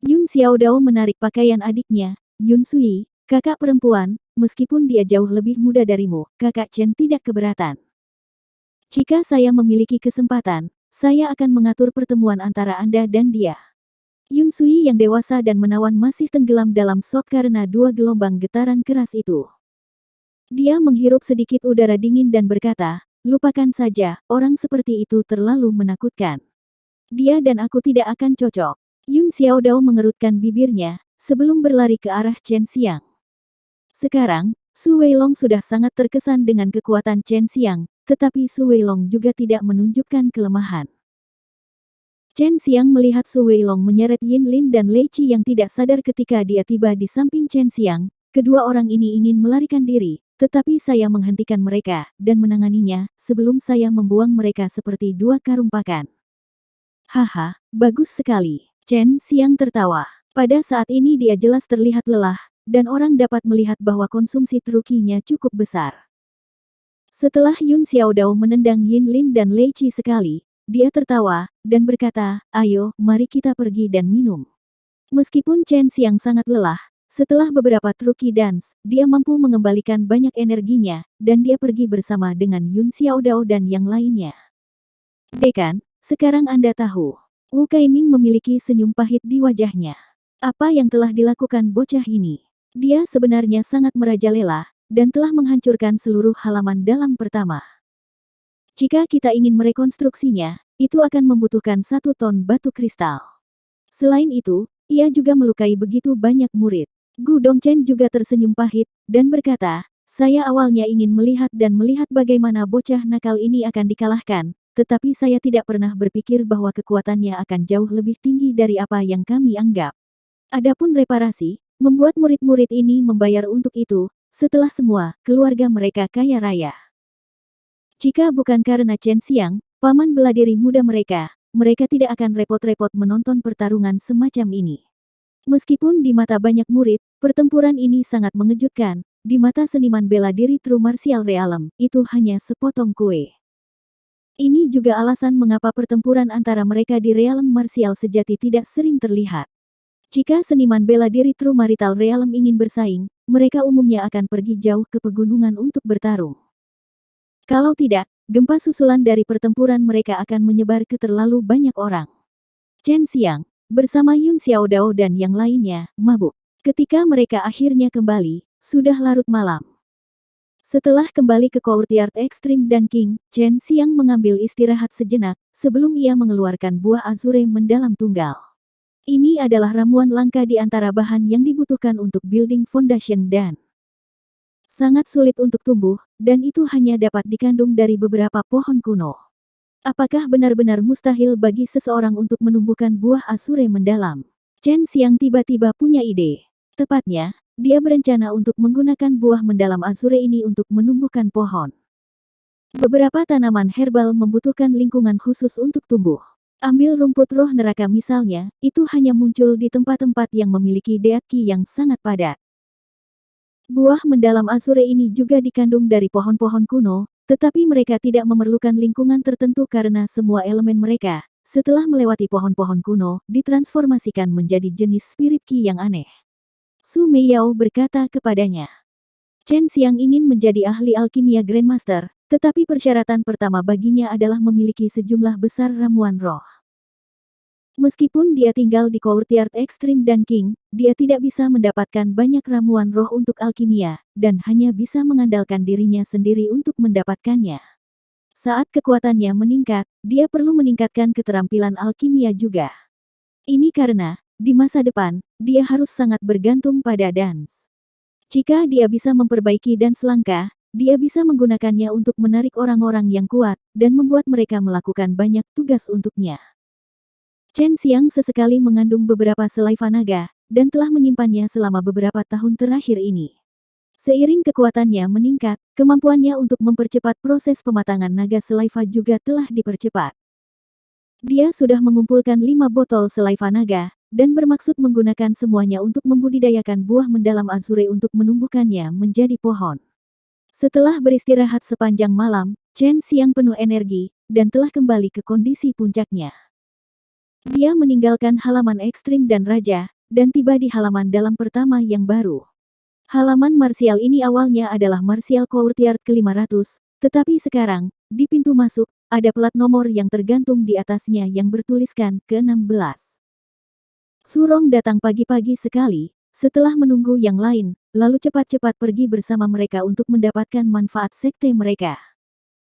Yun Xiaodao menarik pakaian adiknya, Yun Sui, kakak perempuan, meskipun dia jauh lebih muda darimu, kakak Chen tidak keberatan. Jika saya memiliki kesempatan, saya akan mengatur pertemuan antara Anda dan dia. Yun Sui yang dewasa dan menawan masih tenggelam dalam shock karena dua gelombang getaran keras itu. Dia menghirup sedikit udara dingin dan berkata, lupakan saja, orang seperti itu terlalu menakutkan. Dia dan aku tidak akan cocok. Yun Xiaodao mengerutkan bibirnya, sebelum berlari ke arah Chen Xiang. Sekarang, Su Weilong sudah sangat terkesan dengan kekuatan Chen Xiang, tetapi Su Weilong juga tidak menunjukkan kelemahan. Chen Xiang melihat Su Weilong menyeret Yin Lin dan Lei Qi yang tidak sadar ketika dia tiba di samping Chen Xiang. Kedua orang ini ingin melarikan diri, tetapi saya menghentikan mereka dan menanganinya sebelum saya membuang mereka seperti dua karung pakan. Haha, bagus sekali. Chen Xiang tertawa. Pada saat ini dia jelas terlihat lelah, dan orang dapat melihat bahwa konsumsi trukinya cukup besar. Setelah Yun Xiaodao menendang Yin Lin dan Lei Qi sekali, dia tertawa, dan berkata, ayo, mari kita pergi dan minum. Meskipun Chen Xiang sangat lelah, setelah beberapa truki dance, dia mampu mengembalikan banyak energinya, dan dia pergi bersama dengan Yun Xiaodao dan yang lainnya. Dekan, sekarang Anda tahu. Wu Kaiming memiliki senyum pahit di wajahnya. Apa yang telah dilakukan bocah ini? Dia sebenarnya sangat merajalela, dan telah menghancurkan seluruh halaman dalam pertama. Jika kita ingin merekonstruksinya, itu akan membutuhkan 1 ton batu kristal. Selain itu, ia juga melukai begitu banyak murid. Gu Dongchen juga tersenyum pahit, dan berkata, saya awalnya ingin melihat bagaimana bocah nakal ini akan dikalahkan, tetapi saya tidak pernah berpikir bahwa kekuatannya akan jauh lebih tinggi dari apa yang kami anggap. Adapun reparasi, membuat murid-murid ini membayar untuk itu, setelah semua, keluarga mereka kaya raya. Jika bukan karena Chen Xiang, paman bela diri muda mereka tidak akan repot-repot menonton pertarungan semacam ini. Meskipun di mata banyak murid, pertempuran ini sangat mengejutkan, di mata seniman bela diri True Martial Realm, itu hanya sepotong kue. Ini juga alasan mengapa pertempuran antara mereka di Realm Martial sejati tidak sering terlihat. Jika seniman bela diri True Martial Realm ingin bersaing, mereka umumnya akan pergi jauh ke pegunungan untuk bertarung. Kalau tidak, gempa susulan dari pertempuran mereka akan menyebar ke terlalu banyak orang. Chen Xiang, bersama Yun Xiaodao dan yang lainnya, mabuk. Ketika mereka akhirnya kembali, sudah larut malam. Setelah kembali ke Courtyard Extreme dan King, Chen Xiang mengambil istirahat sejenak, sebelum ia mengeluarkan buah azure mendalam tunggal. Ini adalah ramuan langka di antara bahan yang dibutuhkan untuk building foundation dan sangat sulit untuk tumbuh, dan itu hanya dapat dikandung dari beberapa pohon kuno. Apakah benar-benar mustahil bagi seseorang untuk menumbuhkan buah azure mendalam? Chen Xiang tiba-tiba punya ide. Tepatnya, dia berencana untuk menggunakan buah mendalam azure ini untuk menumbuhkan pohon. Beberapa tanaman herbal membutuhkan lingkungan khusus untuk tumbuh. Ambil rumput roh neraka misalnya, itu hanya muncul di tempat-tempat yang memiliki deat qi yang sangat padat. Buah mendalam azure ini juga dikandung dari pohon-pohon kuno, tetapi mereka tidak memerlukan lingkungan tertentu karena semua elemen mereka, setelah melewati pohon-pohon kuno, ditransformasikan menjadi jenis spirit qi yang aneh. Su Meiyao berkata kepadanya. Chen Xiang ingin menjadi ahli alkimia Grandmaster, tetapi persyaratan pertama baginya adalah memiliki sejumlah besar ramuan roh. Meskipun dia tinggal di Courtyard Ekstrim dan King, dia tidak bisa mendapatkan banyak ramuan roh untuk alkimia, dan hanya bisa mengandalkan dirinya sendiri untuk mendapatkannya. Saat kekuatannya meningkat, dia perlu meningkatkan keterampilan alkimia juga. Ini karena, di masa depan, dia harus sangat bergantung pada Dance. Jika dia bisa memperbaiki Dance langka, dia bisa menggunakannya untuk menarik orang-orang yang kuat, dan membuat mereka melakukan banyak tugas untuknya. Chen Xiang sesekali mengandung beberapa selaiva naga, dan telah menyimpannya selama beberapa tahun terakhir ini. Seiring kekuatannya meningkat, kemampuannya untuk mempercepat proses pematangan naga selaiva juga telah dipercepat. Dia sudah mengumpulkan 5 botol selaiva naga, dan bermaksud menggunakan semuanya untuk membudidayakan buah mendalam azure untuk menumbuhkannya menjadi pohon. Setelah beristirahat sepanjang malam, Chen Xiang penuh energi, dan telah kembali ke kondisi puncaknya. Dia meninggalkan halaman ekstrim dan raja, dan tiba di halaman dalam pertama yang baru. Halaman marsial ini awalnya adalah Martial Courtyard ke-500, tetapi sekarang, di pintu masuk, ada plat nomor yang tergantung di atasnya yang bertuliskan ke-16. Surong datang pagi-pagi sekali, setelah menunggu yang lain, lalu cepat-cepat pergi bersama mereka untuk mendapatkan manfaat sekte mereka.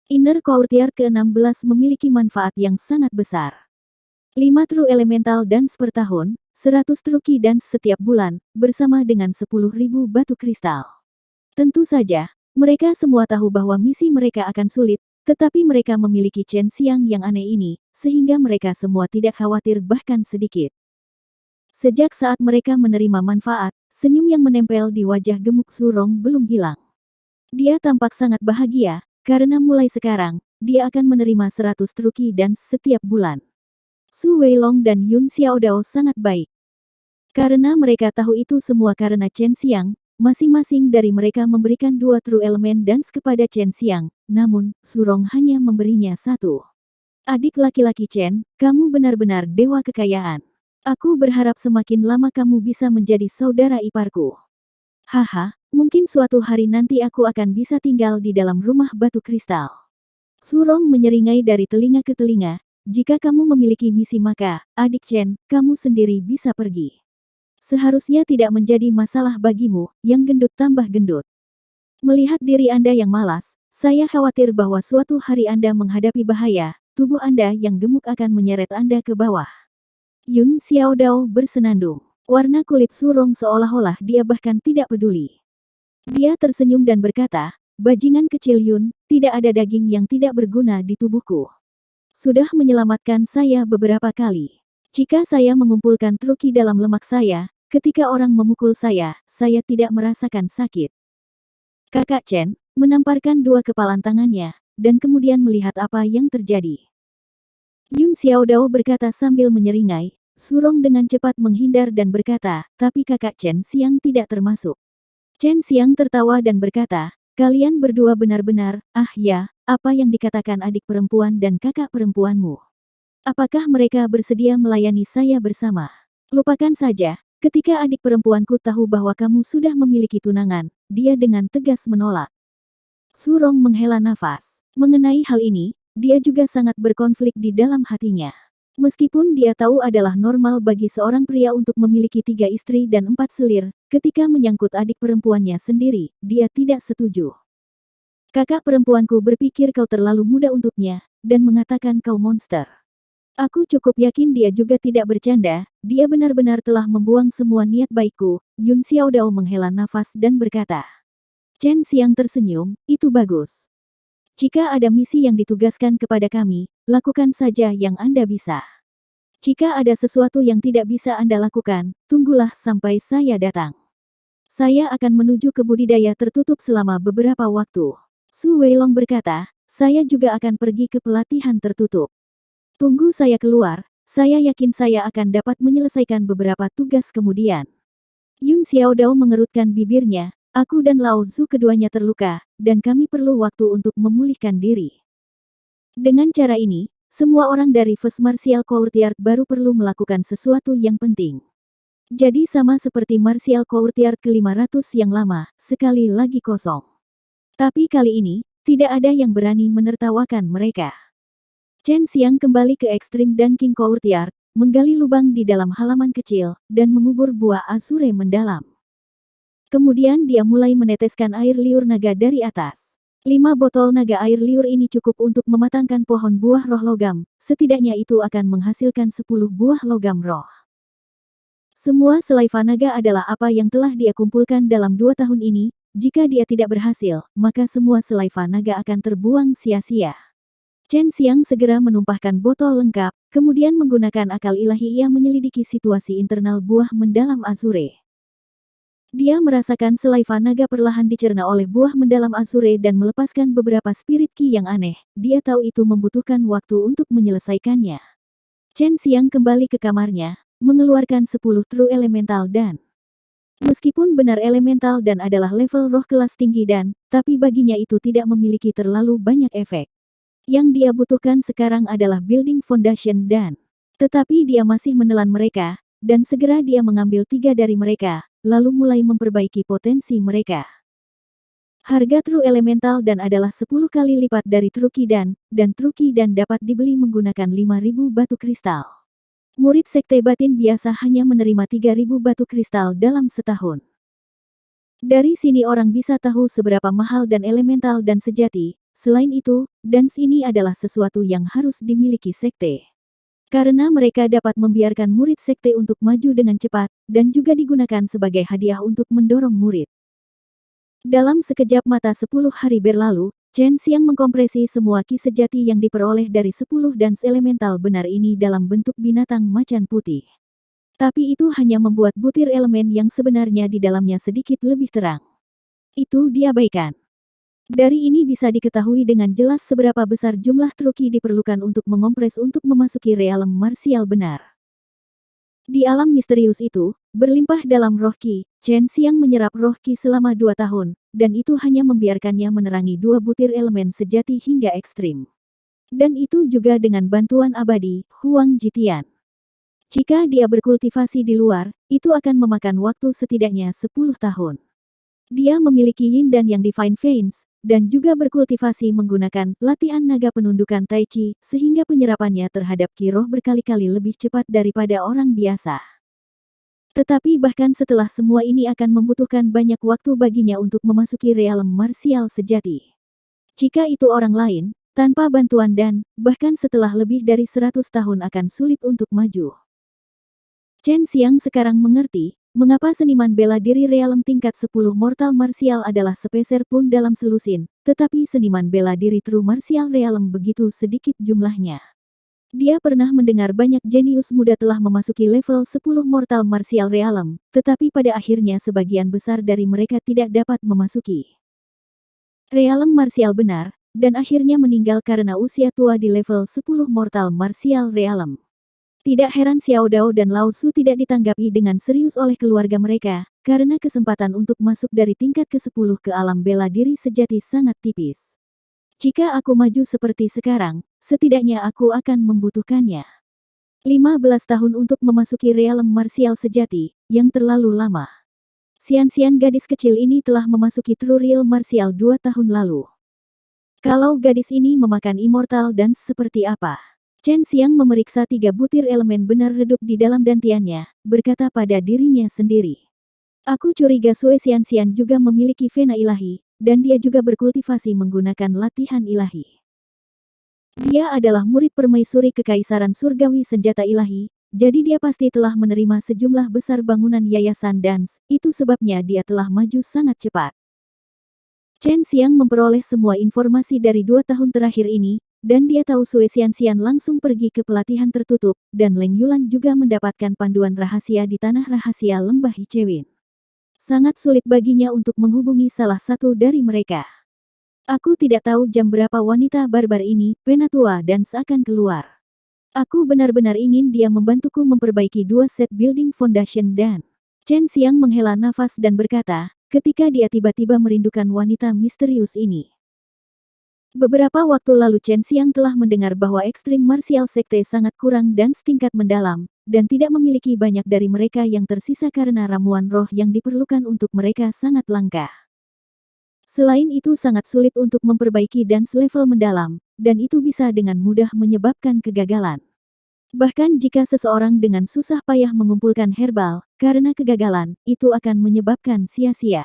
Inner Courtyard ke-16 memiliki manfaat yang sangat besar. 5 True Elemental Dance per tahun, 100 True Ki Dance setiap bulan, bersama dengan 10.000 batu kristal. Tentu saja, mereka semua tahu bahwa misi mereka akan sulit, tetapi mereka memiliki Chen Xiang yang aneh ini, sehingga mereka semua tidak khawatir bahkan sedikit. Sejak saat mereka menerima manfaat, senyum yang menempel di wajah gemuk Surong belum hilang. Dia tampak sangat bahagia, karena mulai sekarang, dia akan menerima 100 True Ki Dance setiap bulan. Su Weilong dan Yun Xiaodao sangat baik. Karena mereka tahu itu semua karena Chen Xiang, masing-masing dari mereka memberikan 2 True Element Dance kepada Chen Xiang, namun, Surong hanya memberinya 1. Adik laki-laki Chen, kamu benar-benar dewa kekayaan. Aku berharap semakin lama kamu bisa menjadi saudara iparku. Haha, mungkin suatu hari nanti aku akan bisa tinggal di dalam rumah batu kristal. Surong menyeringai dari telinga ke telinga, jika kamu memiliki misi maka, adik Chen, kamu sendiri bisa pergi. Seharusnya tidak menjadi masalah bagimu, yang gendut tambah gendut. Melihat diri Anda yang malas, saya khawatir bahwa suatu hari Anda menghadapi bahaya, tubuh Anda yang gemuk akan menyeret Anda ke bawah. Yun Xiaodao bersenandung. Warna kulit Surong seolah-olah dia bahkan tidak peduli. Dia tersenyum dan berkata, bajingan kecil Yun, tidak ada daging yang tidak berguna di tubuhku. Sudah menyelamatkan saya beberapa kali. Jika saya mengumpulkan True Ki dalam lemak saya, ketika orang memukul saya tidak merasakan sakit. Kakak Chen menamparkan 2 kepalan tangannya, dan kemudian melihat apa yang terjadi. Yun Xiaodao berkata sambil menyeringai, Surong dengan cepat menghindar dan berkata, tapi kakak Chen Xiang tidak termasuk. Chen Xiang tertawa dan berkata, kalian berdua benar-benar, ah ya, apa yang dikatakan adik perempuan dan kakak perempuanmu. Apakah mereka bersedia melayani saya bersama? Lupakan saja, ketika adik perempuanku tahu bahwa kamu sudah memiliki tunangan, dia dengan tegas menolak. Surong menghela nafas. Mengenai hal ini, dia juga sangat berkonflik di dalam hatinya. Meskipun dia tahu adalah normal bagi seorang pria untuk memiliki 3 istri dan 4 selir, ketika menyangkut adik perempuannya sendiri, dia tidak setuju. Kakak perempuanku berpikir kau terlalu muda untuknya, dan mengatakan kau monster. Aku cukup yakin dia juga tidak bercanda, dia benar-benar telah membuang semua niat baikku. Yun Xiaodao menghela nafas dan berkata. Chen Xiang tersenyum, itu bagus. Jika ada misi yang ditugaskan kepada kami, lakukan saja yang Anda bisa. Jika ada sesuatu yang tidak bisa Anda lakukan, tunggulah sampai saya datang. Saya akan menuju ke budidaya tertutup selama beberapa waktu. Su Weilong berkata, saya juga akan pergi ke pelatihan tertutup. Tunggu saya keluar, saya yakin saya akan dapat menyelesaikan beberapa tugas kemudian. Yun Xiaodao mengerutkan bibirnya, aku dan Lao Zu keduanya terluka, dan kami perlu waktu untuk memulihkan diri. Dengan cara ini, semua orang dari First Martial Courtyard baru perlu melakukan sesuatu yang penting. Jadi sama seperti Martial Courtyard ke-500 yang lama, sekali lagi kosong. Tapi kali ini, tidak ada yang berani menertawakan mereka. Chen Xiang kembali ke Extreme dan King Courtyard, menggali lubang di dalam halaman kecil, dan mengubur buah azure mendalam. Kemudian dia mulai meneteskan air liur naga dari atas. 5 botol naga air liur ini cukup untuk mematangkan pohon buah roh logam, setidaknya itu akan menghasilkan 10 buah logam roh. Semua selaiva naga adalah apa yang telah dia kumpulkan dalam 2 tahun ini, jika dia tidak berhasil, maka semua selaiva naga akan terbuang sia-sia. Chen Xiang segera menumpahkan botol lengkap, kemudian menggunakan akal ilahi ia menyelidiki situasi internal buah mendalam azure. Dia merasakan selaiva naga perlahan dicerna oleh buah mendalam azure dan melepaskan beberapa spirit ki yang aneh. Dia tahu itu membutuhkan waktu untuk menyelesaikannya. Chen Xiang kembali ke kamarnya, mengeluarkan 10 true elemental dan meskipun benar elemental dan adalah level roh kelas tinggi dan, tapi baginya itu tidak memiliki terlalu banyak efek. Yang dia butuhkan sekarang adalah building foundation dan, tetapi dia masih menelan mereka, dan segera dia mengambil 3 dari mereka, lalu mulai memperbaiki potensi mereka. Harga True Elemental dan adalah 10 kali lipat dari True Ki dan True Ki dan dapat dibeli menggunakan 5.000 batu kristal. Murid Sekte Batin biasa hanya menerima 3.000 batu kristal dalam setahun. Dari sini orang bisa tahu seberapa mahal dan elemental dan sejati. Selain itu, dans ini adalah sesuatu yang harus dimiliki sekte. Karena mereka dapat membiarkan murid sekte untuk maju dengan cepat, dan juga digunakan sebagai hadiah untuk mendorong murid. Dalam sekejap mata 10 hari berlalu, Chen Xiang mengkompresi semua ki sejati yang diperoleh dari 10 dans elemental benar ini dalam bentuk binatang macan putih. Tapi itu hanya membuat butir elemen yang sebenarnya di dalamnya sedikit lebih terang. Itu diabaikan. Dari ini bisa diketahui dengan jelas seberapa besar jumlah True Ki diperlukan untuk mengompres untuk memasuki realem marsial benar. Di alam misterius itu, berlimpah dalam roh Ki, Chen Xiang menyerap roh Ki selama 2 tahun, dan itu hanya membiarkannya menerangi 2 butir elemen sejati hingga ekstrim. Dan itu juga dengan bantuan abadi, Huang Jitian. Jika dia berkultivasi di luar, itu akan memakan waktu setidaknya 10 tahun. Dia memiliki Yin dan Yang Divine Veins, dan juga berkultivasi menggunakan latihan naga penundukan Tai Chi, sehingga penyerapannya terhadap ki roh berkali-kali lebih cepat daripada orang biasa. Tetapi bahkan setelah semua ini akan membutuhkan banyak waktu baginya untuk memasuki realem marsial sejati. Jika itu orang lain, tanpa bantuan dan, bahkan setelah lebih dari 100 tahun akan sulit untuk maju. Chen Xiang sekarang mengerti, mengapa seniman bela diri realem tingkat 10 mortal martial adalah sepeser pun dalam selusin, tetapi seniman bela diri true martial realem begitu sedikit jumlahnya. Dia pernah mendengar banyak jenius muda telah memasuki level 10 mortal martial realem, tetapi pada akhirnya sebagian besar dari mereka tidak dapat memasuki realem martial benar, dan akhirnya meninggal karena usia tua di level 10 mortal martial realem. Tidak heran Xiao Dao dan Lao Su tidak ditanggapi dengan serius oleh keluarga mereka, karena kesempatan untuk masuk dari tingkat ke-10 ke alam bela diri sejati sangat tipis. Jika aku maju seperti sekarang, setidaknya aku akan membutuhkannya 15 tahun untuk memasuki realem marsial sejati, yang terlalu lama. Xian-Xian gadis kecil ini telah memasuki true real martial 2 tahun lalu. Kalau gadis ini memakan immortal dan seperti apa? Chen Xiang memeriksa 3 butir elemen benar redup di dalam dantiannya, berkata pada dirinya sendiri. Aku curiga Sue Xian-Xian juga memiliki vena ilahi, dan dia juga berkultivasi menggunakan latihan ilahi. Dia adalah murid permaisuri kekaisaran surgawi senjata ilahi, jadi dia pasti telah menerima sejumlah besar bangunan yayasan dans, itu sebabnya dia telah maju sangat cepat. Chen Xiang memperoleh semua informasi dari 2 tahun terakhir ini, dan dia tahu Sue Xian-Xian langsung pergi ke pelatihan tertutup, dan Leng Yulan juga mendapatkan panduan rahasia di tanah rahasia lembah Hicewin. Sangat sulit baginya untuk menghubungi salah satu dari mereka. Aku tidak tahu jam berapa wanita barbar ini, penatua dan seakan keluar. Aku benar-benar ingin dia membantuku memperbaiki 2 set building foundation dan Chen Xiang menghela nafas dan berkata, ketika dia tiba-tiba merindukan wanita misterius ini. Beberapa waktu lalu Chen Xiang telah mendengar bahwa ekstrim martial sekte sangat kurang dan setingkat mendalam, dan tidak memiliki banyak dari mereka yang tersisa karena ramuan roh yang diperlukan untuk mereka sangat langka. Selain itu sangat sulit untuk memperbaiki dance level mendalam, dan itu bisa dengan mudah menyebabkan kegagalan. Bahkan jika seseorang dengan susah payah mengumpulkan herbal, karena kegagalan, itu akan menyebabkan sia-sia.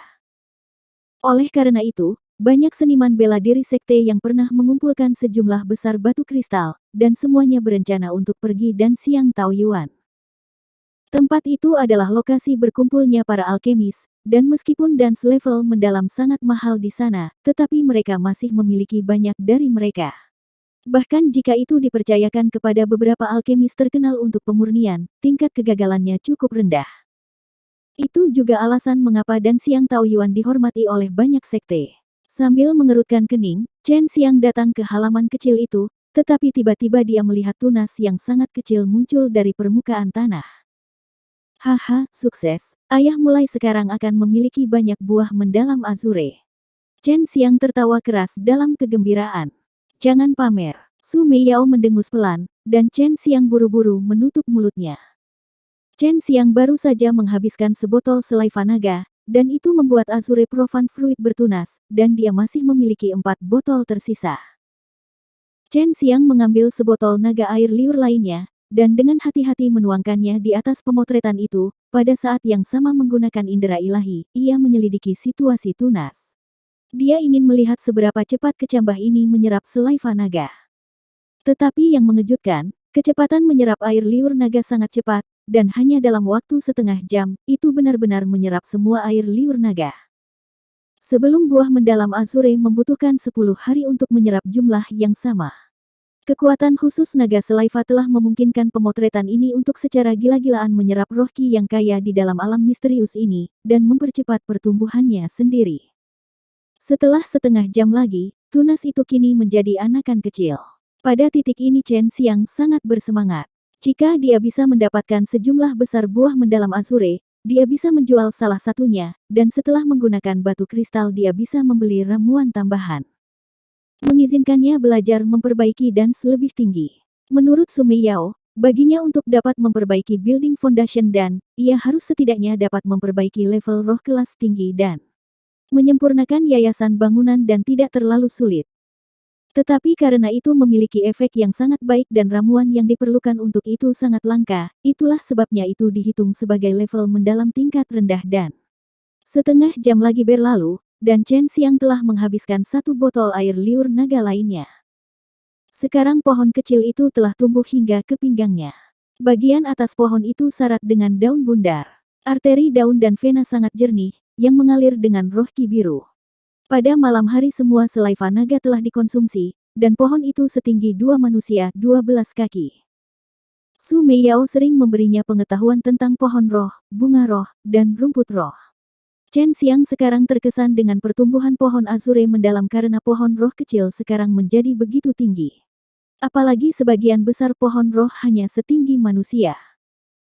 Oleh karena itu, banyak seniman bela diri sekte yang pernah mengumpulkan sejumlah besar batu kristal, dan semuanya berencana untuk pergi dan siang Taoyuan. Tempat itu adalah lokasi berkumpulnya para alkemis, dan meskipun dance level mendalam sangat mahal di sana, tetapi mereka masih memiliki banyak dari mereka. Bahkan jika itu dipercayakan kepada beberapa alkemis terkenal untuk pemurnian, tingkat kegagalannya cukup rendah. Itu juga alasan mengapa Dan Xiang Taoyuan dihormati oleh banyak sekte. Sambil mengerutkan kening, Chen Xiang datang ke halaman kecil itu, tetapi tiba-tiba dia melihat tunas yang sangat kecil muncul dari permukaan tanah. Haha, sukses. Ayah mulai sekarang akan memiliki banyak buah mendalam azure. Chen Xiang tertawa keras dalam kegembiraan. Jangan pamer. Su Meiyao mendengus pelan, dan Chen Xiang buru-buru menutup mulutnya. Chen Xiang baru saja menghabiskan sebotol selai naga, dan itu membuat azure profan fruit bertunas, dan dia masih memiliki 4 botol tersisa. Chen Xiang mengambil sebotol naga air liur lainnya, dan dengan hati-hati menuangkannya di atas pemotretan itu. Pada saat yang sama menggunakan indera ilahi, ia menyelidiki situasi tunas. Dia ingin melihat seberapa cepat kecambah ini menyerap selai naga. Tetapi yang mengejutkan, kecepatan menyerap air liur naga sangat cepat, dan hanya dalam waktu setengah jam, itu benar-benar menyerap semua air liur naga. Sebelum buah mendalam azure membutuhkan 10 hari untuk menyerap jumlah yang sama. Kekuatan khusus naga selaiva telah memungkinkan pemotretan ini untuk secara gila-gilaan menyerap roh ki yang kaya di dalam alam misterius ini, dan mempercepat pertumbuhannya sendiri. Setelah setengah jam lagi, tunas itu kini menjadi anakan kecil. Pada titik ini Chen Xiang sangat bersemangat. Jika dia bisa mendapatkan sejumlah besar buah mendalam azure, dia bisa menjual salah satunya, dan setelah menggunakan batu kristal dia bisa membeli ramuan tambahan. Mengizinkannya belajar memperbaiki dance lebih tinggi. Menurut Su Meiyao, baginya untuk dapat memperbaiki building foundation dan, ia harus setidaknya dapat memperbaiki level roh kelas tinggi dan menyempurnakan yayasan bangunan dan tidak terlalu sulit. Tetapi karena itu memiliki efek yang sangat baik dan ramuan yang diperlukan untuk itu sangat langka, itulah sebabnya itu dihitung sebagai level mendalam tingkat rendah dan setengah jam lagi berlalu, dan Chen Xiang telah menghabiskan 1 botol air liur naga lainnya. Sekarang pohon kecil itu telah tumbuh hingga ke pinggangnya. Bagian atas pohon itu syarat dengan daun bundar. Arteri daun dan vena sangat jernih, yang mengalir dengan roh ki biru. Pada malam hari semua selai naga telah dikonsumsi, dan pohon itu setinggi 2 manusia 12 kaki. Su Meiyao sering memberinya pengetahuan tentang pohon roh, bunga roh, dan rumput roh. Chen Xiang sekarang terkesan dengan pertumbuhan pohon azure mendalam karena pohon roh kecil sekarang menjadi begitu tinggi. Apalagi sebagian besar pohon roh hanya setinggi manusia.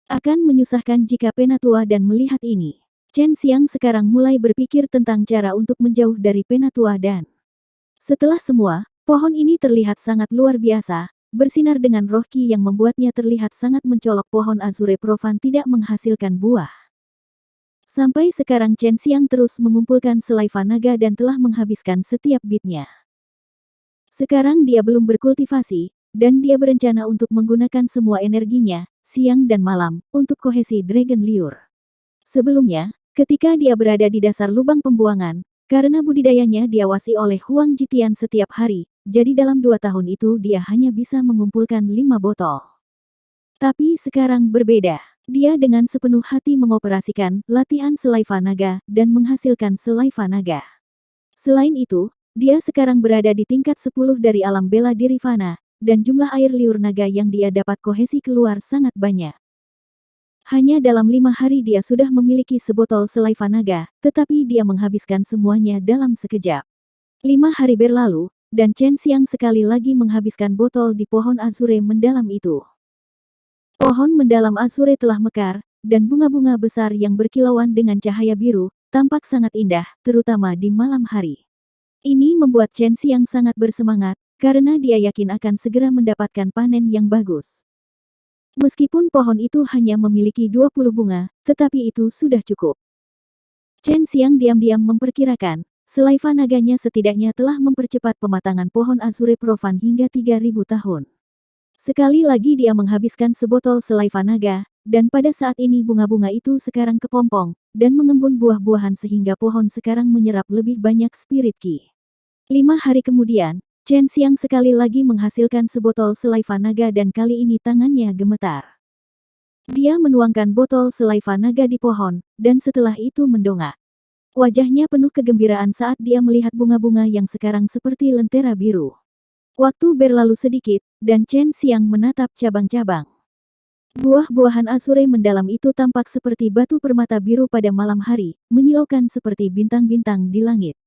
Akan menyusahkan jika Penatua dan melihat ini. Chen Xiang sekarang mulai berpikir tentang cara untuk menjauh dari Penatua dan setelah semua, pohon ini terlihat sangat luar biasa, bersinar dengan roh ki yang membuatnya terlihat sangat mencolok. Pohon azure profan tidak menghasilkan buah. Sampai sekarang Chen Xiang terus mengumpulkan selai naga dan telah menghabiskan setiap bitnya. Sekarang dia belum berkultivasi, dan dia berencana untuk menggunakan semua energinya, siang dan malam, untuk kohesi Dragon Liur. Sebelumnya, ketika dia berada di dasar lubang pembuangan, karena budidayanya diawasi oleh Huang Jitian setiap hari, jadi dalam 2 tahun itu dia hanya bisa mengumpulkan 5 botol. Tapi sekarang berbeda. Dia dengan sepenuh hati mengoperasikan latihan selai naga dan menghasilkan selai naga. Selain itu, dia sekarang berada di tingkat 10 dari alam bela diri fana, dan jumlah air liur naga yang dia dapat kohesi keluar sangat banyak. Hanya dalam 5 hari dia sudah memiliki sebotol selai naga, tetapi dia menghabiskan semuanya dalam sekejap. 5 hari berlalu, dan Chen Xiang sekali lagi menghabiskan botol di pohon azure mendalam itu. Pohon mendalam azure telah mekar, dan bunga-bunga besar yang berkilauan dengan cahaya biru, tampak sangat indah, terutama di malam hari. Ini membuat Chen Xiang sangat bersemangat, karena dia yakin akan segera mendapatkan panen yang bagus. Meskipun pohon itu hanya memiliki 20 bunga, tetapi itu sudah cukup. Chen Xiang diam-diam memperkirakan, selaiva naganya setidaknya telah mempercepat pematangan pohon azure profan hingga 3000 tahun. Sekali lagi dia menghabiskan sebotol selaiva naga, dan pada saat ini bunga-bunga itu sekarang kepompong, dan mengembun buah-buahan sehingga pohon sekarang menyerap lebih banyak spirit ki. 5 hari kemudian, Chen Xiang sekali lagi menghasilkan sebotol selaiva naga dan kali ini tangannya gemetar. Dia menuangkan botol selaiva naga di pohon, dan setelah itu mendongak. Wajahnya penuh kegembiraan saat dia melihat bunga-bunga yang sekarang seperti lentera biru. Waktu berlalu sedikit, dan Chen Xiang menatap cabang-cabang. Buah-buahan azure mendalam itu tampak seperti batu permata biru pada malam hari, menyilaukan seperti bintang-bintang di langit.